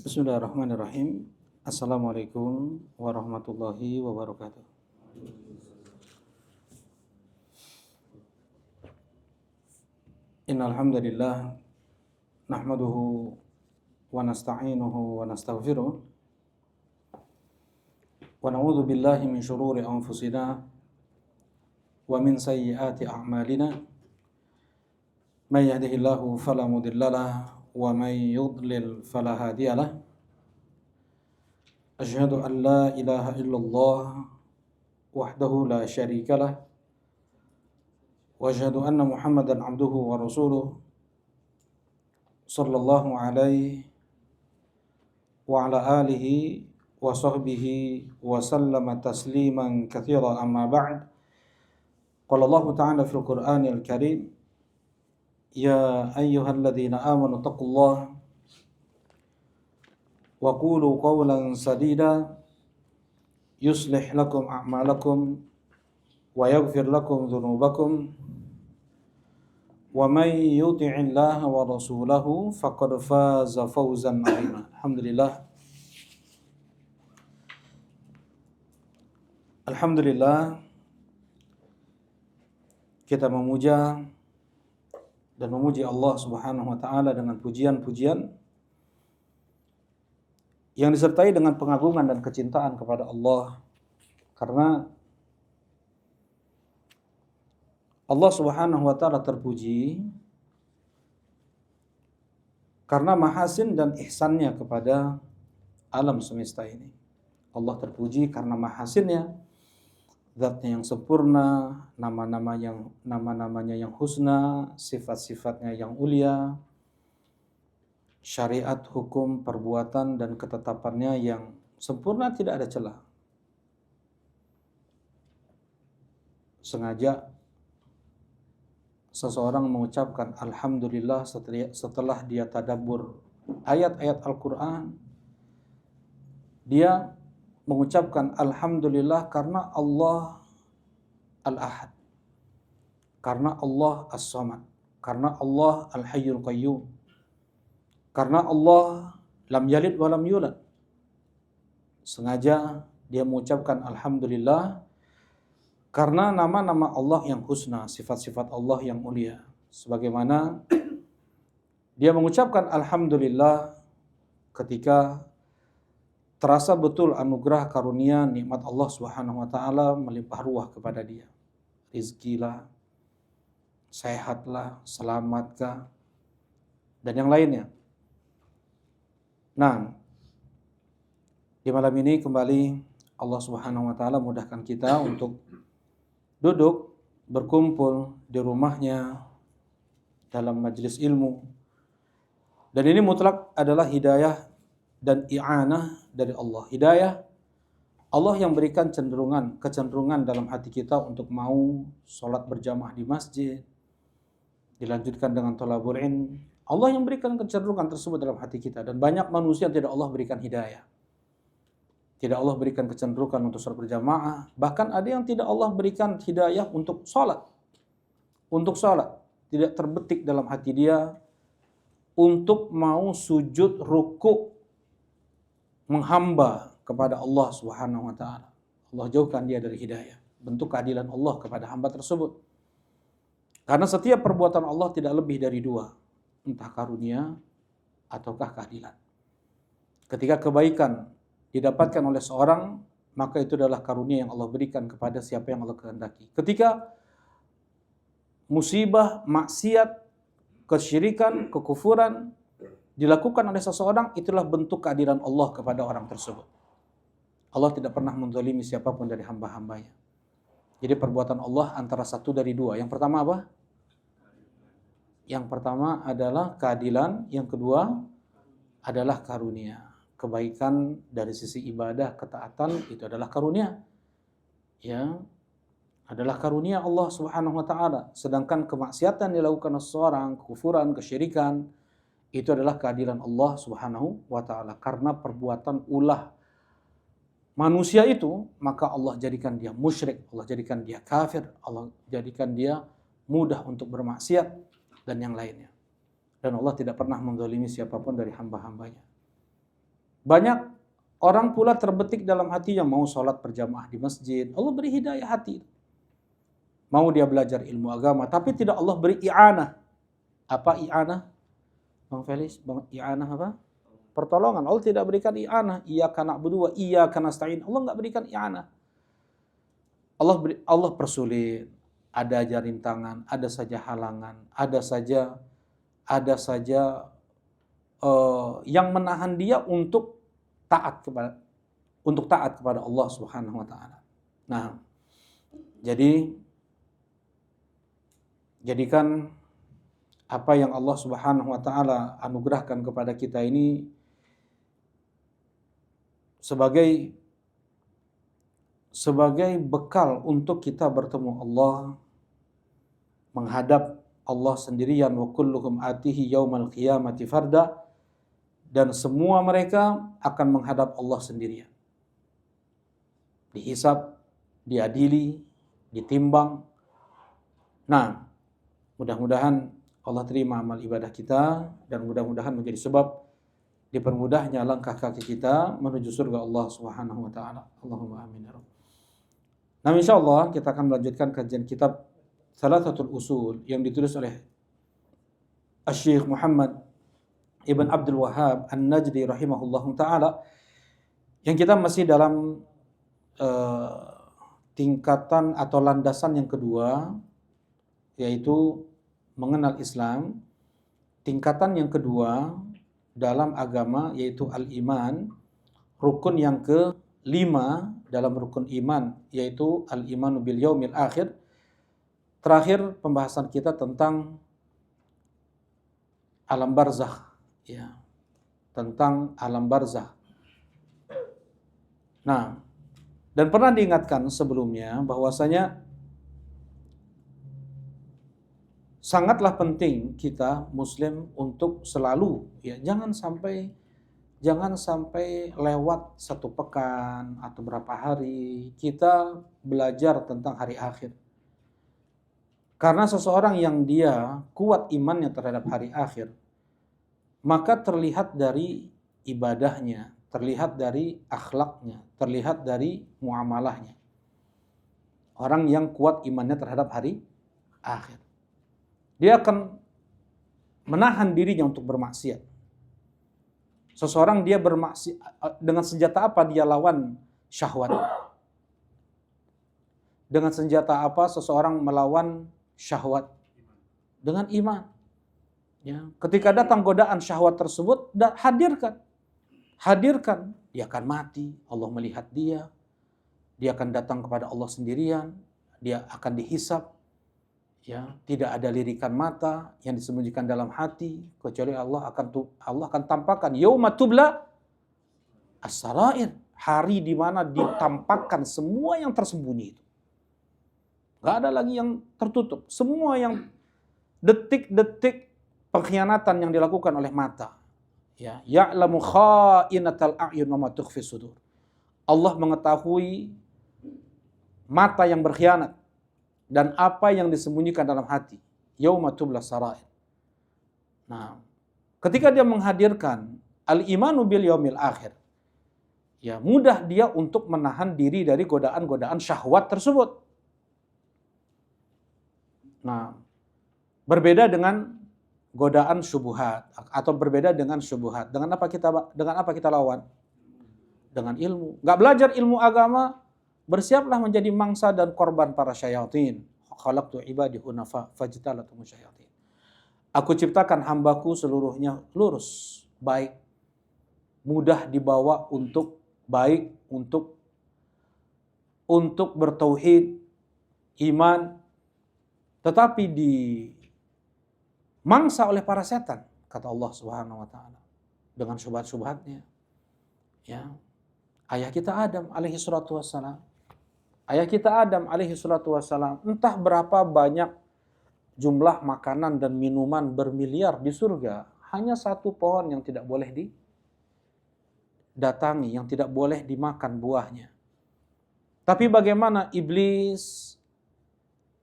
Bismillahirrahmanirrahim. Assalamualaikum warahmatullahi wabarakatuh. Innal hamdalillah nahmaduhu wa nasta'inuhu wa nastaghfiruh wa na'udzu billahi min shururi anfusina wa min sayyiati a'malina. May yahdihillahu fala mudhillalah wa may yudlil fala hadiyalah. Asyhadu an la ilaha illallah wahdahu la syarika lah wa asyhadu anna Muhammadan abduhu wa rasuluh sallallahu alaihi wa ala alihi wa sahbihi wa sallama tasliman katsira amma ba'd. Qala Allah ta'ala fil Qur'anil Karim, ya ayyuhalladzina amanu taqullaha wa qulu qawlan sadida yuslih lakum a'malakum wa yaghfir lakum dhunubakum wa may yuti'illaha wa rasulahu faqad faza fawzan 'azima. Alhamdulillah kita memuja dan memuji Allah Subhanahu wa taala dengan pujian-pujian yang disertai dengan pengagungan dan kecintaan kepada Allah, karena Allah Subhanahu wa taala terpuji karena mahasin dan ihsannya kepada alam semesta ini. Allah terpuji karena mahasinnya, zatnya yang sempurna, nama-namanya yang husna, sifat-sifatnya yang ulia, syariat, hukum, perbuatan dan ketetapannya yang sempurna, tidak ada celah. Sengaja seseorang mengucapkan alhamdulillah setelah dia tadabbur ayat-ayat Al-Quran, dia mengucapkan alhamdulillah karena Allah Al-Ahad, karena Allah As-Samad, karena Allah Al-Hayyul Qayyum, karena Allah lam yalid wa lam yulad. Sengaja dia mengucapkan alhamdulillah karena nama-nama Allah yang husna, sifat-sifat Allah yang mulia. Sebagaimana dia mengucapkan alhamdulillah ketika terasa betul anugerah karunia nikmat Allah Subhanahu wa taala melimpah ruah kepada dia. Rizkilah, sehatlah, selamatkah, dan yang lainnya. Nah, di malam ini kembali Allah Subhanahu wa taala mudahkan kita untuk duduk berkumpul di rumahnya dalam majelis ilmu. Dan ini mutlak adalah hidayah dan i'anah dari Allah. Hidayah Allah yang berikan kecenderungan dalam hati kita untuk mau sholat berjamaah di masjid, dilanjutkan dengan thalabul ilm. Allah yang berikan kecenderungan tersebut dalam hati kita, dan banyak manusia yang tidak Allah berikan hidayah. Tidak Allah berikan kecenderungan untuk sholat berjamaah. Bahkan ada yang tidak Allah berikan hidayah untuk sholat. Untuk sholat. Tidak terbetik dalam hati dia untuk mau sujud ruku' menghamba kepada Allah Subhanahu wa taala. Allah jauhkan dia dari hidayah. Bentuk keadilan Allah kepada hamba tersebut. Karena setiap perbuatan Allah tidak lebih dari dua. Entah karunia ataukah keadilan. Ketika kebaikan didapatkan oleh seorang, maka itu adalah karunia yang Allah berikan kepada siapa yang Allah kehendaki. Ketika musibah, maksiat, kesyirikan, kekufuran dilakukan oleh seseorang, itulah bentuk keadilan Allah kepada orang tersebut. Allah tidak pernah menzalimi siapapun dari hamba-hambanya. Jadi perbuatan Allah antara satu dari dua. Yang pertama apa? Yang pertama adalah keadilan, yang kedua adalah karunia. Kebaikan dari sisi ibadah, ketaatan, itu adalah karunia. Ya, adalah karunia Allah Subhanahu wa taala. Sedangkan kemaksiatan dilakukan oleh seseorang, kekufuran, kesyirikan, itu adalah keadilan Allah Subhanahu wa taala. Karena perbuatan ulah manusia itu, maka Allah jadikan dia musyrik, Allah jadikan dia kafir, Allah jadikan dia mudah untuk bermaksiat dan yang lainnya. Dan Allah tidak pernah menzalimi siapapun dari hamba-hambanya. Banyak orang pula terbetik dalam hatinya mau sholat berjamaah di masjid. Allah beri hidayah hati. Mau dia belajar ilmu agama, tapi tidak Allah beri i'anah. Apa i'anah? Bang Felis, i'anah apa? Pertolongan. Allah tidak berikan i'anah. Iyyaka na'budu wa iyyaka nasta'in. Allah enggak berikan i'anah. Allah persulit. Ada aja rintangan, ada saja halangan, ada saja yang menahan dia untuk taat kepada Allah Subhanahu wa taala. Nah, jadikan apa yang Allah Subhanahu wa taala anugerahkan kepada kita ini sebagai bekal untuk kita bertemu Allah, menghadap Allah sendirian, wa kulluhum atihi yaumal qiyamati farda, dan semua mereka akan menghadap Allah sendirian. Dihisab, diadili, ditimbang. Nah, mudah-mudahan Allah terima amal ibadah kita dan mudah-mudahan menjadi sebab dipermudahnya langkah kaki kita menuju surga Allah Subhanahu wa taala. Allahumma amin ya rabb. Nah, insyaallah kita akan melanjutkan kajian kitab Thalathatul Usul yang ditulis oleh Asy-Syaikh Muhammad Ibn Abdul Wahhab An-Najdi rahimahullahu taala, yang kita masih dalam tingkatan atau landasan yang kedua, yaitu mengenal Islam. Tingkatan yang kedua dalam agama yaitu al-iman, rukun yang kelima dalam rukun iman yaitu al-imanu bil yaumil akhir. Terakhir pembahasan kita tentang alam barzakh, ya, tentang alam barzakh. Nah, dan pernah diingatkan sebelumnya bahwasanya sangatlah penting kita Muslim untuk selalu, ya, jangan sampai lewat satu pekan atau berapa hari kita belajar tentang hari akhir. Karena seseorang yang dia kuat imannya terhadap hari akhir, maka terlihat dari ibadahnya, terlihat dari akhlaknya, terlihat dari muamalahnya. Orang yang kuat imannya terhadap hari akhir, dia akan menahan dirinya untuk bermaksiat. Seseorang dia bermaksiat dengan senjata apa dia lawan syahwat? Dengan senjata apa seseorang melawan syahwat? Dengan iman. Ya, ketika datang godaan syahwat tersebut, hadirkan, dia akan mati, Allah melihat dia akan datang kepada Allah sendirian, dia akan dihisab, ya, tidak ada lirikan mata yang disembunyikan dalam hati kecuali Allah akan tampakkan yauma tubla as-sarair, hari di mana ditampakkan semua yang tersembunyi itu. Gak ada lagi yang tertutup. Semua yang detik-detik pengkhianatan yang dilakukan oleh mata. Ya, ya'lamu kha'inatal a'yun wa ma tukhfi sudur. Allah mengetahui mata yang berkhianat dan apa yang disembunyikan dalam hati. Yauma tubla sarair. Nah, ketika dia menghadirkan al-imanu bil yaumil akhir, ya, mudah dia untuk menahan diri dari godaan-godaan syahwat tersebut. Nah, berbeda dengan godaan syubhat atau berbeda dengan syubhat. Dengan apa kita lawan? Dengan ilmu. Enggak belajar ilmu agama, bersiaplah menjadi mangsa dan korban para syayatin. Khalaqtu ibadi hunafa fajtalatum syayatin. Aku ciptakan hambaku seluruhnya lurus, baik, mudah dibawa untuk baik, untuk bertauhid, iman, tetapi dimangsa oleh para setan, kata Allah Subhanahu wa taala, dengan syubhat-syubhatnya. Ya. Ayah kita Adam alaihi salatu wassalam. Entah berapa banyak jumlah makanan dan minuman bermiliar di surga, hanya satu pohon yang tidak boleh didatangi, yang tidak boleh dimakan buahnya. Tapi bagaimana iblis,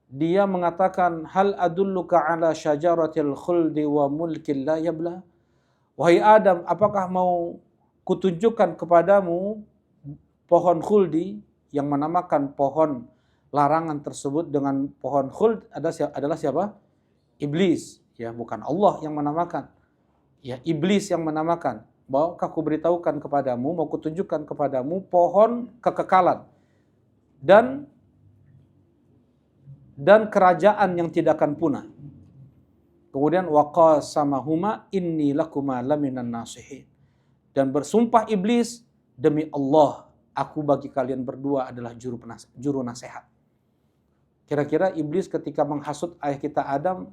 dia mengatakan, hal adulluka ala syajaratil khuldi wa mulkin la yabla. Wahai Adam, apakah mau kutunjukkan kepadamu pohon khuldi, yang menamakan pohon larangan tersebut dengan pohon khuld adalah siapa? Iblis, ya, bukan Allah yang menamakan. Ya, iblis yang menamakan. Maukah ku beritahukan kepadamu, mau kutunjukkan kepadamu pohon kekekalan dan kerajaan yang tidak akan punah. Kemudian waqasamahuma inni lakuma laminan nasihin. Dan bersumpah iblis, demi Allah, aku bagi kalian berdua adalah juru nasihat. Kira-kira iblis ketika menghasut ayah kita Adam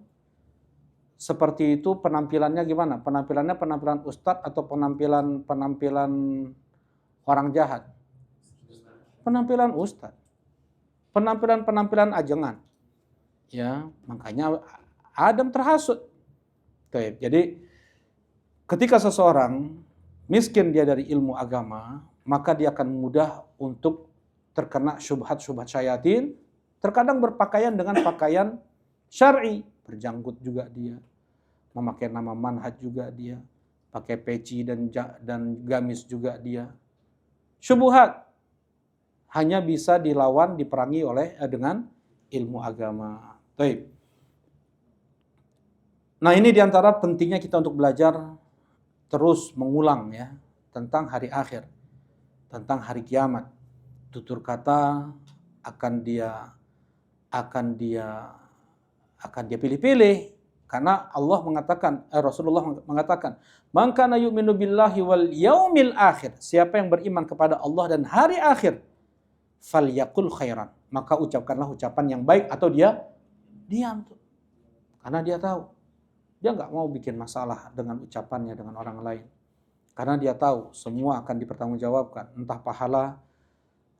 seperti itu penampilannya gimana? Penampilannya penampilan ustadz atau penampilan orang jahat? Penampilan ustadz. Penampilan ajengan. Ya, makanya Adam terhasut. Jadi ketika seseorang miskin dia dari ilmu agama, maka dia akan mudah untuk terkena syubhat-syubhat syaitan. Terkadang berpakaian dengan pakaian syar'i, berjanggut juga dia, memakai nama manhaj juga dia, pakai peci dan gamis juga dia. Syubhat hanya bisa dilawan, diperangi dengan ilmu agama. Baik. Nah, ini diantara pentingnya kita untuk belajar terus mengulang ya tentang hari akhir, tentang hari kiamat. Tutur kata akan dia pilih-pilih karena Allah mengatakan, Rasulullah mengatakan, "Man kana yu'minu billahi wal yaumil akhir." Siapa yang beriman kepada Allah dan hari akhir, falyaqul khairan. Maka ucapkanlah ucapan yang baik atau dia diam tuh. Karena dia tahu dia nggak mau bikin masalah dengan ucapannya dengan orang lain. Karena dia tahu semua akan dipertanggungjawabkan. Entah pahala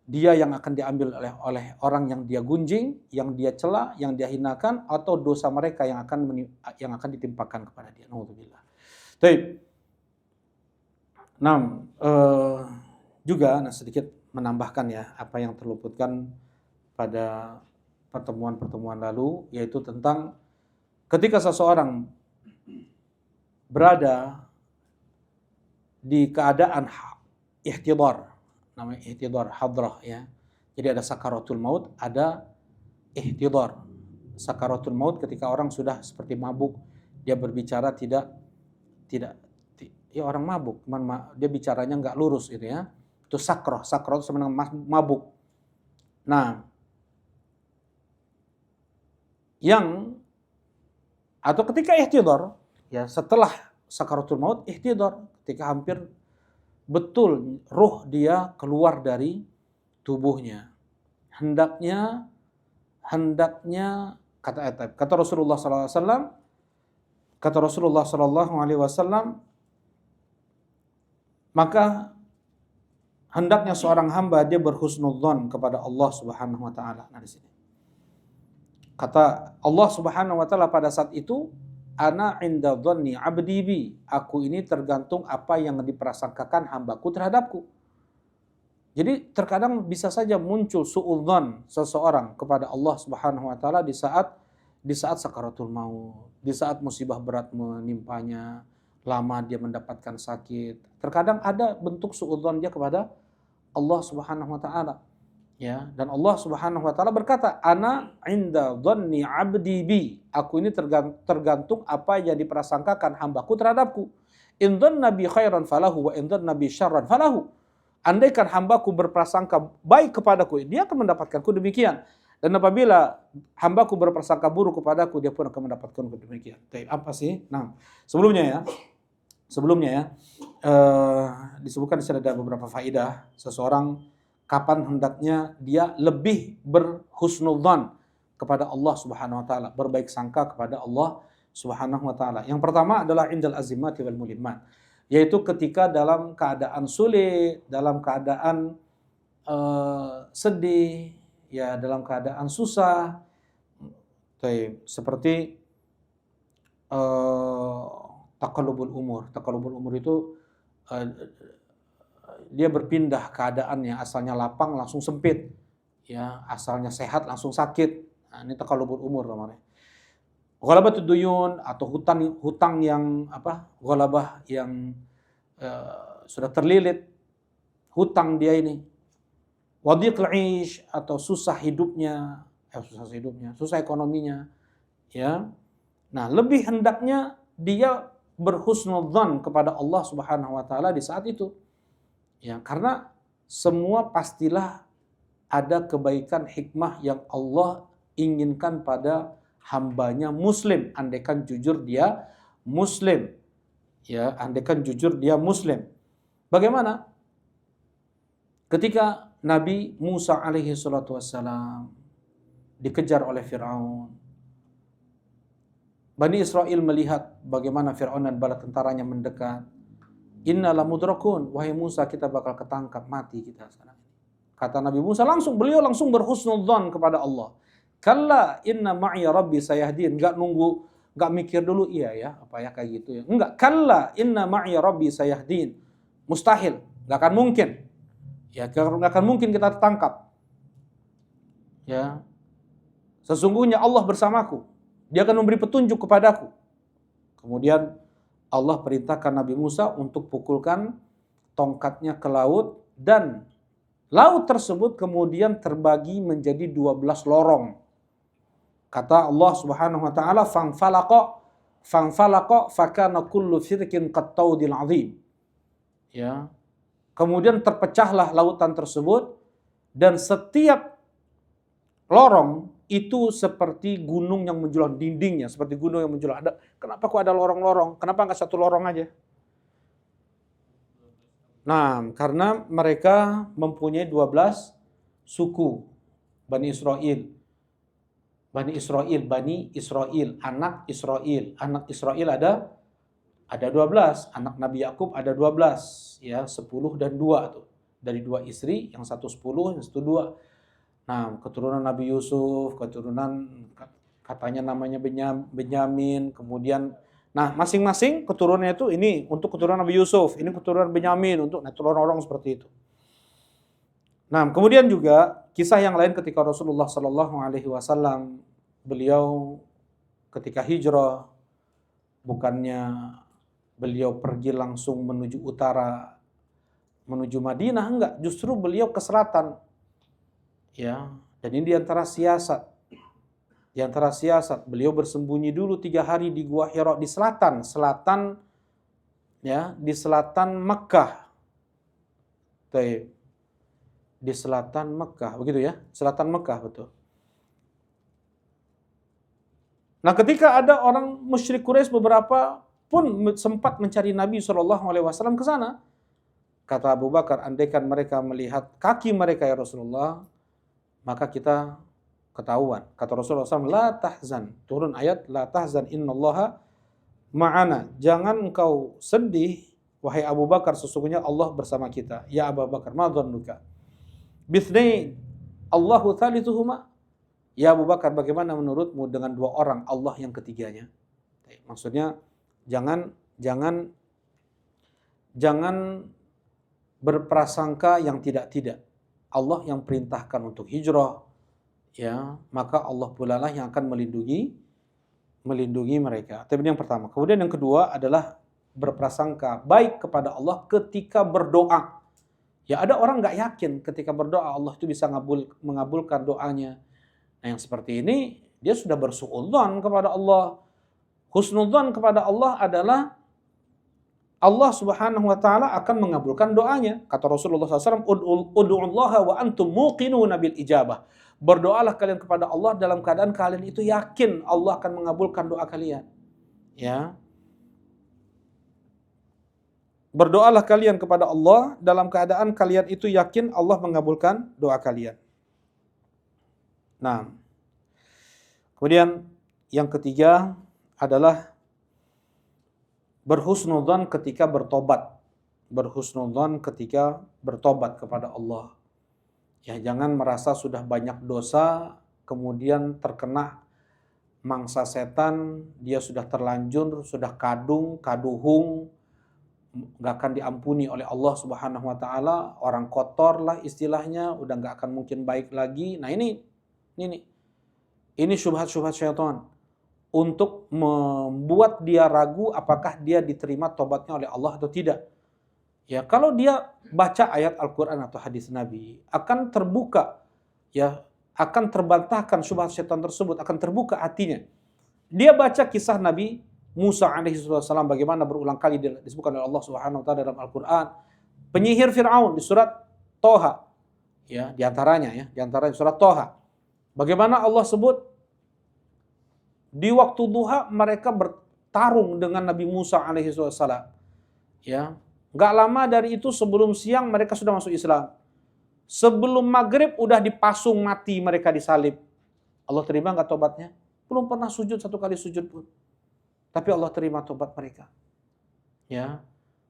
dia yang akan diambil oleh orang yang dia gunjing, yang dia cela, yang dia hinakan, atau dosa mereka yang akan ditimpakan kepada dia. Nauzubillah. Baik. Nah, juga sedikit menambahkan ya apa yang terluputkan pada pertemuan-pertemuan lalu, yaitu tentang ketika seseorang berada di keadaan ihtidar, namanya ihtidar hadrah ya. Jadi ada sakaratul maut, ada ihtidar. Sakaratul maut ketika orang sudah seperti mabuk, dia berbicara tidak ya orang mabuk, dia bicaranya nggak lurus gitu ya. Itu sakrah itu sebenarnya mabuk. Nah, atau ketika ihtidar, ya setelah sakaratul maut, ihtidar ketika hampir betul ruh dia keluar dari tubuhnya. Hendaknya kata Rasulullah SAW, maka hendaknya seorang hamba dia berhusnudzon kepada Allah Subhanahu wa taala. Nah, di sini kata Allah Subhanahu wa taala pada saat itu, ana inda dhanni 'abdi bi. Aku ini tergantung apa yang diprasangkakan hambaku terhadapku. Jadi terkadang bisa saja muncul suudzon seseorang kepada Allah Subhanahu wa taala di saat sakaratul maut, di saat musibah berat menimpanya, lama dia mendapatkan sakit. Terkadang ada bentuk suudzon dia kepada Allah Subhanahu wa taala. Ya, dan Allah Subhanahu wa taala berkata, "Ana 'inda dhanni 'abdi bi." Aku ini tergantung apa yang diprasangkakan hambaku terhadapku. In dhanna bi khairan falahu wa in dhanna bi syarran falahu. Andaikan hambaku berprasangka baik kepadaku, dia akan mendapatkanku demikian. Dan apabila hambaku berprasangka buruk kepadaku, dia pun akan mendapatkanku demikian. Tapi apa sih? Nah, sebelumnya ya, disebutkan di sini ada beberapa faedah. Seseorang kapan hendaknya dia lebih berhusnudzan kepada Allah Subhanahu wa taala, berbaik sangka kepada Allah Subhanahu wa taala. Yang pertama adalah indal azimati wal mulimat, yaitu ketika dalam keadaan sulit, dalam keadaan sedih, ya dalam keadaan susah. Seperti taqallubul umur. Taqallubul umur itu dia berpindah keadaannya, asalnya lapang langsung sempit, ya asalnya sehat langsung sakit. Nah, ini taqallubul umur namanya. Ghalabatud duyun atau hutang yang ghalabah yang sudah terlilit hutang dia ini. Wadhiqul 'aish atau susah hidupnya, susah ekonominya, ya. Nah, lebih hendaknya dia berhusnudzan kepada Allah Subhanahu wa taala di saat itu. Ya, karena semua pastilah ada kebaikan hikmah yang Allah inginkan pada hambanya muslim, andaikan jujur dia muslim. Ya, andaikan jujur dia muslim. Bagaimana? Ketika Nabi Musa alaihi salatu wassalam dikejar oleh Fir'aun, Bani Israel melihat bagaimana Fir'aun dan bala tentaranya mendekat. Inna lamudrakun, wahai Musa, kita bakal ketangkap, mati kita sekarang. Kata Nabi Musa, beliau langsung berhusnudzan kepada Allah. Kalla inna ma'iya rabbi sayahdin. Enggak mikir dulu, iya ya, apa ya kayak gitu ya. Enggak, kalla inna ma'iya rabbi sayahdin. Mustahil, enggak akan mungkin. Ya, enggak akan mungkin kita tertangkap. Ya. Sesungguhnya Allah bersamaku. Dia akan memberi petunjuk kepadaku. Kemudian Allah perintahkan Nabi Musa untuk pukulkan tongkatnya ke laut, dan laut tersebut kemudian terbagi menjadi 12 lorong. Kata Allah Subhanahu wa taala, fanfalaqa fakana kullu firqin qattaudil azim. Ya. Kemudian terpecahlah lautan tersebut, dan setiap lorong itu seperti gunung yang menjulang, dindingnya seperti gunung yang menjulang. Kenapa kok ada lorong-lorong? Kenapa nggak satu lorong aja? Nah, karena mereka mempunyai 12 suku Bani Israel. Bani Israel, anak Israel. Anak Israel ada 12, anak Nabi Yakub ada 12, ya, 10 dan 2 tuh. Dari 2 istri, yang satu 10, yang satu 2. Nah, keturunan Nabi Yusuf, keturunan katanya namanya Benyamin, kemudian nah, masing-masing keturunannya itu ini untuk keturunan Nabi Yusuf, ini keturunan Benyamin untuk orang-orang seperti itu. Nah, kemudian juga kisah yang lain ketika Rasulullah Shallallahu alaihi wasallam beliau ketika hijrah, bukannya beliau pergi langsung menuju utara, menuju Madinah, enggak, justru beliau ke selatan. Ya, dan ini di antara siasat. Di antara siasat, beliau bersembunyi dulu 3 hari di Gua Hira di selatan ya, di selatan Mekah. Di selatan Mekah, begitu ya? Selatan Mekah, betul. Nah, ketika ada orang musyrik Quraisy beberapa pun sempat mencari Nabi SAW ke sana. Kata Abu Bakar, andaikan mereka melihat kaki mereka ya Rasulullah, maka kita ketahuan. Kata Rasulullah SAW, la tahzan. Turun ayat, la tahzan innallaha ma'ana. Jangan engkau sedih, wahai Abu Bakar, sesungguhnya Allah bersama kita. Ya Abu Bakar, ma dhannuka bithnain Allahu thalithuhuma. Ya Abu Bakar, bagaimana menurutmu dengan 2 orang, Allah yang ketiganya? Maksudnya jangan berprasangka yang tidak-tidak. Allah yang perintahkan untuk hijrah, ya, maka Allah pula lah yang akan melindungi mereka. Tapi yang pertama. Kemudian yang kedua adalah berprasangka baik kepada Allah ketika berdoa. Ya, ada orang nggak yakin ketika berdoa Allah itu bisa mengabulkan doanya. Nah, yang seperti ini dia sudah bersuudzon kepada Allah. Husnudzon kepada Allah adalah Allah Subhanahu wa taala akan mengabulkan doanya. Kata Rasulullah SAW, ud'ullaha wa antum muqinuna bil ijabah. Berdoalah kalian kepada Allah dalam keadaan kalian itu yakin Allah akan mengabulkan doa kalian. Ya. Berdoalah kalian kepada Allah dalam keadaan kalian itu yakin Allah mengabulkan doa kalian. Nah, kemudian yang ketiga adalah berhusnudzon ketika bertobat. Berhusnudzon ketika bertobat kepada Allah. Ya, jangan merasa sudah banyak dosa, kemudian terkena mangsa setan, dia sudah terlanjur, sudah kaduhung, nggak akan diampuni oleh Allah Subhanahu wa taala, orang kotor lah istilahnya, udah nggak akan mungkin baik lagi. Nah, ini syubhat-syubhat syaitan untuk membuat dia ragu apakah dia diterima tobatnya oleh Allah atau tidak. Ya, kalau dia baca ayat Al-Qur'an atau hadis Nabi, akan terbuka, ya, akan terbantahkan syubhat setan tersebut, akan terbuka hatinya. Dia baca kisah Nabi Musa alaihi salam bagaimana berulang kali disebutkan oleh Allah Subhanahu wa taala dalam Al-Qur'an. Penyihir Firaun di surat Toha, ya, di antaranya surat Toha. Bagaimana Allah sebut di waktu duha mereka bertarung dengan Nabi Musa alaihi salam. Ya, nggak lama dari itu sebelum siang mereka sudah masuk Islam. Sebelum maghrib udah dipasung mati mereka disalib. Allah terima nggak tobatnya? Belum pernah sujud satu kali sujud pun. Tapi Allah terima tobat mereka. Ya.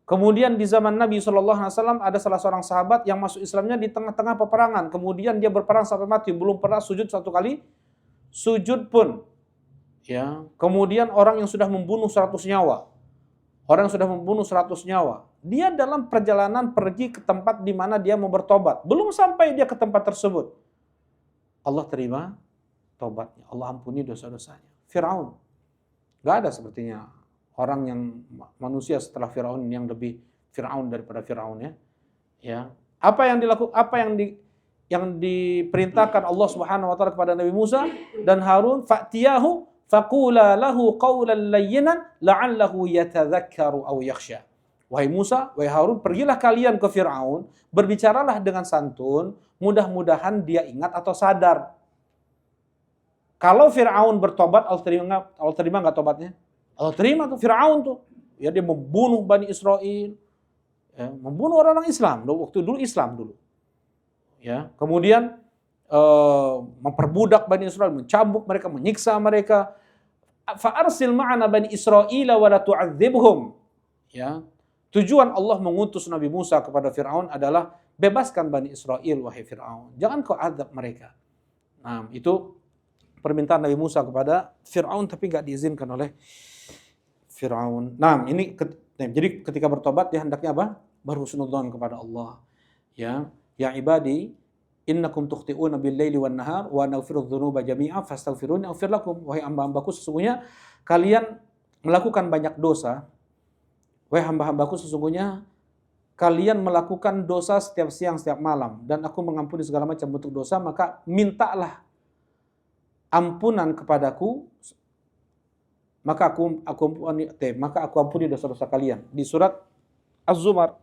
Kemudian di zaman Nabi SAW ada salah seorang sahabat yang masuk Islamnya di tengah-tengah peperangan. Kemudian dia berperang sampai mati, belum pernah sujud satu kali sujud pun. Ya. Kemudian orang yang sudah membunuh 100 nyawa. Orang yang sudah membunuh 100 nyawa. Dia dalam perjalanan pergi ke tempat di mana dia mau bertobat. Belum sampai dia ke tempat tersebut. Allah terima tobatnya. Allah ampuni dosa-dosanya. Firaun. Gak ada sepertinya orang yang manusia setelah Firaun yang lebih Firaun daripada Firaun, ya. Ya. Apa yang dilakukan, yang diperintahkan Allah Subhanahu wa taala kepada Nabi Musa dan Harun, fa'tiyahu faqula lahu qawlan layyinan la'allahu yatadzakkaru aw yakhsha. Wahai Musa, wahai Harun, pergilah kalian ke Firaun, berbicaralah dengan santun, mudah-mudahan dia ingat atau sadar. Kalau Firaun bertobat, Allah terima nggak tobatnya? Allah terima tuh Firaun tuh. Ya, dia membunuh Bani Israel, ya, membunuh orang-orang Islam. Waktu dulu Islam dulu. Ya, kemudian memperbudak Bani Israel, mencambuk mereka, menyiksa mereka. Fa'arsil ma'ana Bani Israel wa la tu'adzibhum. Ya. Tujuan Allah mengutus Nabi Musa kepada Firaun adalah bebaskan Bani Israel wahai Firaun. Jangan kau azab mereka. Nah, itu permintaan Nabi Musa kepada Firaun tapi enggak diizinkan oleh Firaun. Nah, jadi ketika bertobat dia hendaknya apa? Berhusnudzon kepada Allah. Ya, ya ibadi innakum tukhti'una bil-laili wan-nahar wa naghfiru dzunuba jami'a fastaghfiruni aghfir lakum. Wahai hamba-hambaku, sesungguhnya kalian melakukan banyak dosa. Wahai hamba-hambaku, sesungguhnya kalian melakukan dosa setiap siang, setiap malam, dan aku mengampuni segala macam bentuk dosa, maka mintalah ampunan kepadaku, maka aku ampuni dosa-dosa kalian. Di surat Az-Zumar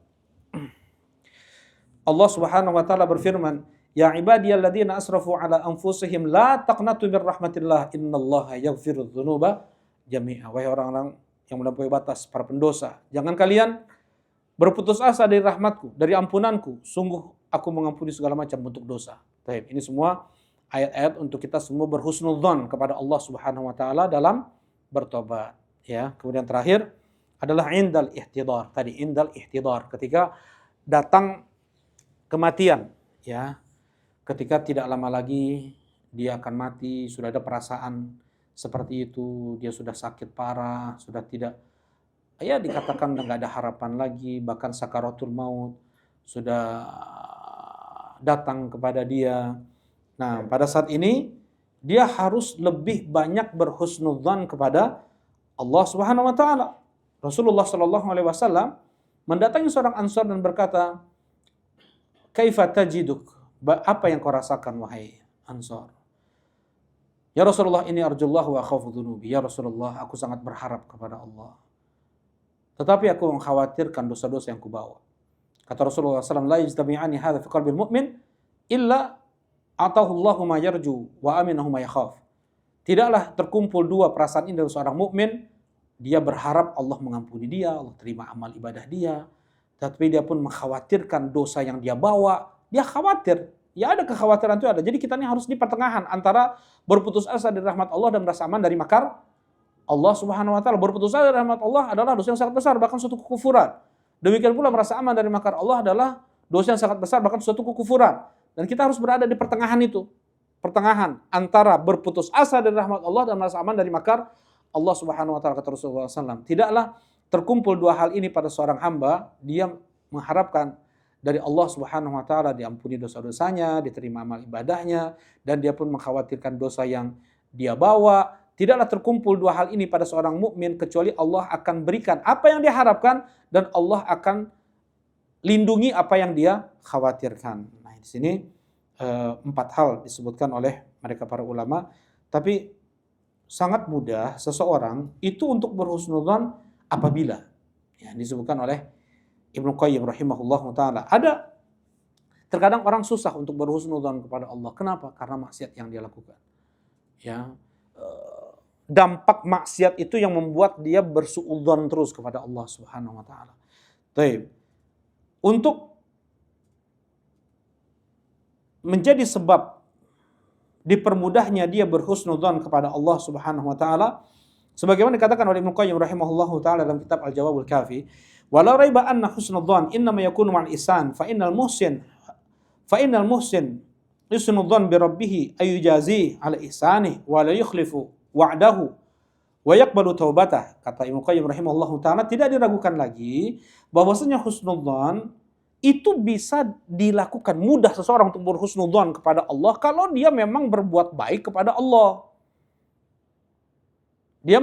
Allah Subhanahu wa taala berfirman, ya ibadiyalladzina asrafu ala anfusihim la taqnatu mir rahmatillah innallaha yaghfirudz dzunuba jami'a. Wahai orang-orang yang melampaui batas, para pendosa, jangan kalian berputus asa dari rahmatku, dari ampunanku. Sungguh aku mengampuni segala macam bentuk dosa. Baik, ini semua ayat-ayat untuk kita semua berhusnudzon kepada Allah Subhanahu wa taala dalam bertobat, ya. Kemudian terakhir adalah indal ihtidar. Tadi indal ihtidar, ketika datang kematian, ya. Ketika tidak lama lagi dia akan mati, sudah ada perasaan seperti itu, dia sudah sakit parah, sudah tidak, ya, dikatakan nggak ada harapan lagi, bahkan sakaratul maut sudah datang kepada dia. Nah, pada saat ini dia harus lebih banyak berhusnudzan kepada Allah Subhanahu wa taala. Rasulullah sallallahu alaihi wasallam mendatangi seorang Ansar dan berkata, "Kaifa tajiduk?" Apa yang kau rasakan wahai Ansar? Ya Rasulullah, ini arjullah wa akhafu dzunubi. Ya Rasulullah, aku sangat berharap kepada Allah, tetapi aku mengkhawatirkan dosa-dosa yang kubawa. Kata Rasulullah SAW, la yajtami'ani hadza fi qalbil mu'min illa atahu Allahu ma yarju wa aminahu ma yakhaf. Tidaklah terkumpul dua perasaan ini dari seorang mukmin, dia berharap Allah mengampuni dia, Allah terima amal ibadah dia, tapi dia pun mengkhawatirkan dosa yang dia bawa. Dia khawatir. Ya, ada kekhawatiran itu ada. Jadi kita ini harus di pertengahan antara berputus asa dari rahmat Allah dan merasa aman dari makar Allah Subhanahu wa taala. Berputus asa dari rahmat Allah adalah dosa yang sangat besar, bahkan suatu kekufuran. Demikian pula merasa aman dari makar Allah adalah dosa yang sangat besar, bahkan suatu kekufuran. Dan kita harus berada di pertengahan itu. Pertengahan antara berputus asa dari rahmat Allah dan merasa aman dari makar Allah Subhanahu wa taala. Kata Rasulullah SAW, tidaklah terkumpul dua hal ini pada seorang hamba, dia mengharapkan dari Allah Subhanahu wa taala diampuni dosa-dosanya, diterima amal ibadahnya, dan dia pun mengkhawatirkan dosa yang dia bawa. Tidaklah terkumpul dua hal ini pada seorang mukmin kecuali Allah akan berikan apa yang dia harapkan dan Allah akan lindungi apa yang dia khawatirkan. Nah, di sini 4 hal disebutkan oleh mereka para ulama, tapi sangat mudah seseorang itu untuk berhusnudzon apabila disebutkan oleh Ibnu Qayyim rahimahullah taala. Ada terkadang orang susah untuk berhusnudzon kepada Allah. Kenapa? Karena maksiat yang dia lakukan. Ya, dampak maksiat itu yang membuat dia bersuudzon terus kepada Allah Subhanahu wa taala. Baik. Untuk menjadi sebab dipermudahnya dia berhusnudzon kepada Allah Subhanahu wa taala, sebagaimana dikatakan oleh Ibnu Qayyim rahimahullahu taala dalam kitab Al-Jawabul Kafi, "Wala raiba anna husnudzon innama yakunu ma'al ihsan, fa innal muhsin yusnudzon bi rabbih ayujazi ala ihsanihi wa la yukhlifu wa'dahu wa yaqbalu taubatah." Kata Ibnu Qayyim rahimahullahu taala, tidak diragukan lagi bahwasanya husnudzon itu bisa dilakukan, mudah seseorang untuk berhusnudzon kepada Allah kalau dia memang berbuat baik kepada Allah. Dia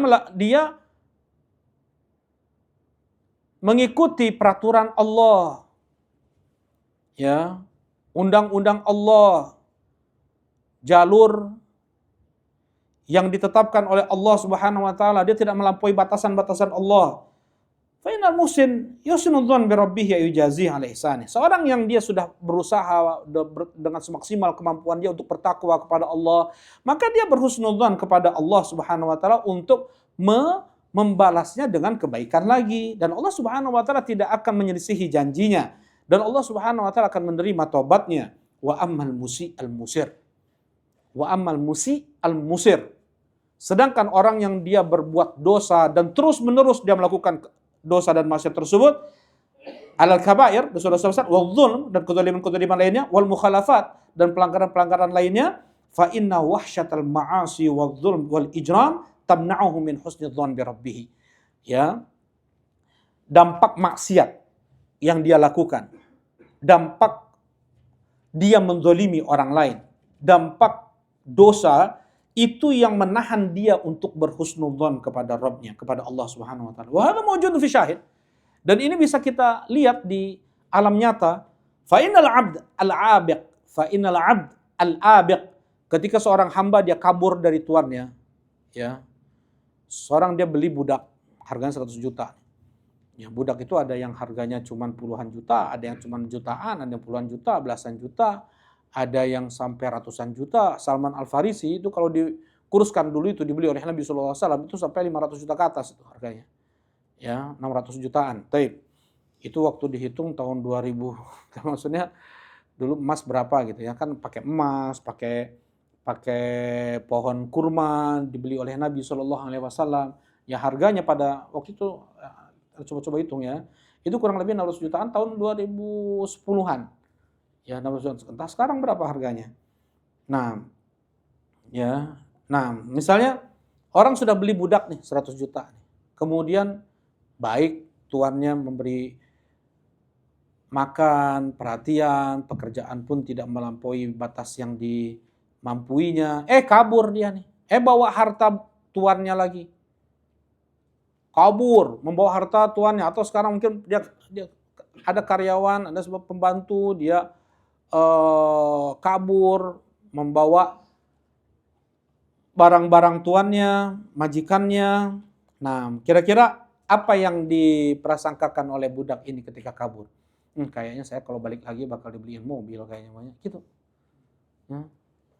mengikuti peraturan Allah, ya, undang-undang Allah, jalur yang ditetapkan oleh Allah Subhanahu wa taala, dia tidak melampaui batasan-batasan Allah. Fa innal muhsin yusnudzon bi rabbih yujazi ala ihsani. Seorang yang dia sudah berusaha dengan semaksimal kemampuan dia untuk bertakwa kepada Allah, maka dia berhusnudzon kepada Allah Subhanahu wa taala untuk membalasnya dengan kebaikan lagi, dan Allah Subhanahu wa taala tidak akan menyelisihi janjinya, dan Allah Subhanahu wa taala akan menerima taubatnya. Wa ammal musi al-musir. Wa ammal musi al-musir. Sedangkan orang yang dia berbuat dosa dan terus-menerus dia melakukan dosa dan maksiat tersebut, alal kabair, dosa-dosa besar, wal zulm, dan kezaliman-kezaliman lainnya, wal mukhalafat, dan pelanggaran-pelanggaran lainnya, fa inna wahsyatal ma'asi wal zulm wal ijram tamna'uhu min husnidzon bi rabbih. Ya. Dampak maksiat yang dia lakukan, dampak dia menzalimi orang lain, dampak dosa itu yang menahan dia untuk berhusnudzon kepada Rabb-Nya, kepada Allah Subhanahu wa taala. Wa hadza mawjudun fi syahid. Dan ini bisa kita lihat di alam nyata. Fa innal 'abd al-abiq, ketika seorang hamba dia kabur dari tuannya, ya. Seorang dia beli budak harganya 100 juta. Ya, budak itu ada yang harganya cuma puluhan juta, ada yang cuma jutaan, ada yang puluhan juta, belasan juta, ada yang sampai ratusan juta. Salman Al-Farisi itu kalau dikuruskan dulu itu dibeli oleh Nabi sallallahu alaihi wasallam itu sampai 500 juta ke atas itu harganya. Ya, 600 jutaan. Taib. Itu waktu dihitung tahun 2000. Maksudnya dulu emas berapa gitu ya, kan pakai emas, pakai pohon kurma dibeli oleh Nabi sallallahu alaihi wasallam. Ya harganya pada waktu itu coba-coba hitung ya. Itu kurang lebih 600 jutaan tahun 2010-an. Ya, 600 juta. Entah sekarang berapa harganya. Nah, ya. Nah, misalnya orang sudah beli budak nih 100 juta. Kemudian baik tuannya memberi makan, perhatian, pekerjaan pun tidak melampaui batas yang dimampuinya. Kabur dia nih. Bawa harta tuannya lagi. Kabur, membawa harta tuannya. Atau sekarang mungkin dia ada karyawan, ada sebab pembantu, dia kabur, membawa barang-barang tuannya, majikannya. Nah, kira-kira apa yang diprasangkakan oleh budak ini ketika kabur? Kayaknya saya kalau balik lagi bakal dibeliin mobil kayaknya banyak gitu.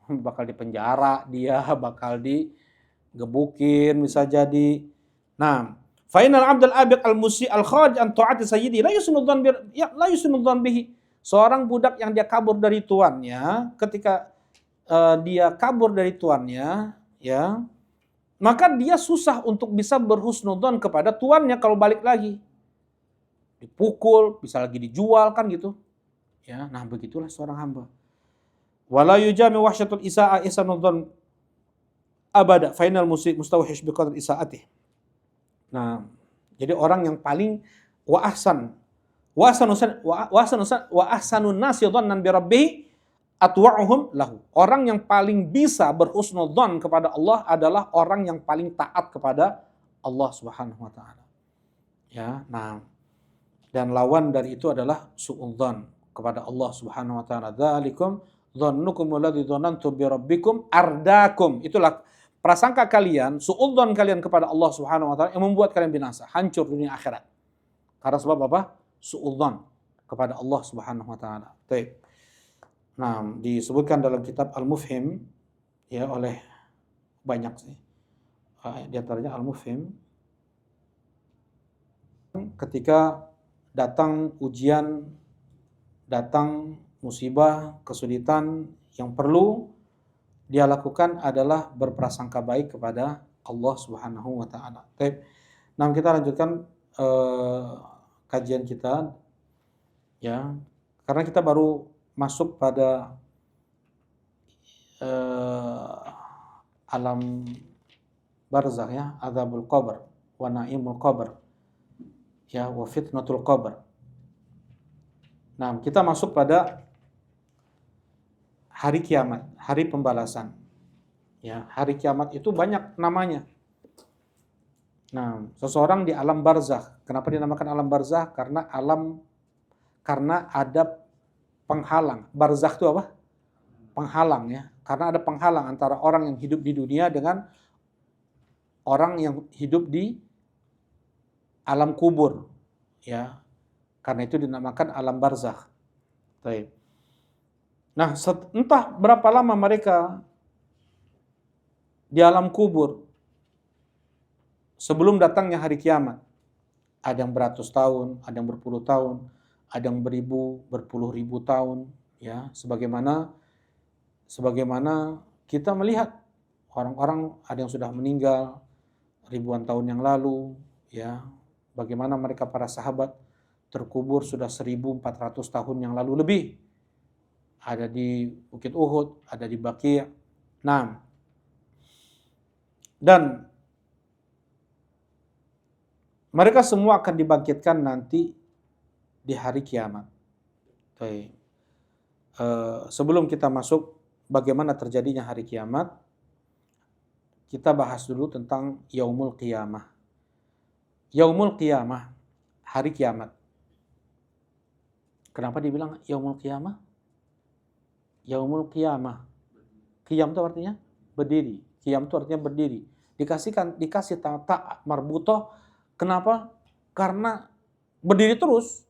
Bakal dipenjara dia, bakal digebukin bisa jadi. Nah, fa innal 'abdal abiq al-musi al-kharij an ta'ati sayyidi la yusnudzan bihi. Seorang budak yang dia kabur dari tuannya, ketika dia kabur dari tuannya, ya, maka dia susah untuk bisa berhusnudzon kepada tuannya kalau balik lagi. Dipukul, bisa lagi dijual kan gitu. Ya, nah begitulah seorang hamba. Wala yujami wahsyatul isa'a isanudzon abada final musik mustawhish biqadri isaatih. Nah, jadi orang yang paling wa ahsanun nasi dhannan bi rabbih atwa'uhum lahu. Orang yang paling bisa berhusnudzon kepada Allah adalah orang yang paling taat kepada Allah Subhanahu wa taala. Ya, nah Dan lawan dari itu adalah suudzon kepada Allah Subhanahu wa taala. Dzalikum dzannukum alladzi dzanantum bi rabbikum ardakum. Itulah prasangka kalian, suudzon kalian kepada Allah Subhanahu wa taala yang membuat kalian binasa, hancur dunia akhirat. Karena sebab apa? Suudzon kepada Allah Subhanahu wa taala. Baik. Nah, disebutkan dalam kitab Al-Mufhim ya oleh banyak sih. Di antaranya Al-Mufhim ketika datang ujian, datang musibah, kesulitan, yang perlu dia lakukan adalah berprasangka baik kepada Allah Subhanahu wa taala. Baik. Nah, kita lanjutkan kajian kita ya. Karena kita baru masuk pada alam barzakh ya, azabul qabr wa naimul qabr. Ya, wa fitnatul qabr. Nah, kita masuk pada hari kiamat, hari pembalasan. Ya, hari kiamat itu banyak namanya. Nah, seseorang di alam barzakh. Kenapa dinamakan alam barzakh? Karena ada penghalang. Barzakh itu apa? Penghalang ya. Karena ada penghalang antara orang yang hidup di dunia dengan orang yang hidup di alam kubur, ya, karena itu dinamakan alam barzakh. Baik. Nah, entah berapa lama mereka di alam kubur sebelum datangnya hari kiamat. Ada yang beratus tahun, ada yang berpuluh tahun, ada yang berpuluh ribu tahun, ya, sebagaimana kita melihat orang-orang ada yang sudah meninggal ribuan tahun yang lalu, ya. Bagaimana mereka para sahabat terkubur sudah 1400 tahun yang lalu lebih. Ada di Bukit Uhud, ada di Baqi'. Nah, dan mereka semua akan dibangkitkan nanti di hari kiamat. Sebelum kita masuk bagaimana terjadinya hari kiamat, kita bahas dulu tentang Yaumul Qiyamah. Yaumul Qiyamah, hari kiamat. Kenapa dibilang Yaumul Qiyamah? Yaumul Qiyamah. Qiyam itu artinya berdiri. Qiyam itu artinya berdiri. Dikasih ta marbutoh. Kenapa? Karena berdiri terus.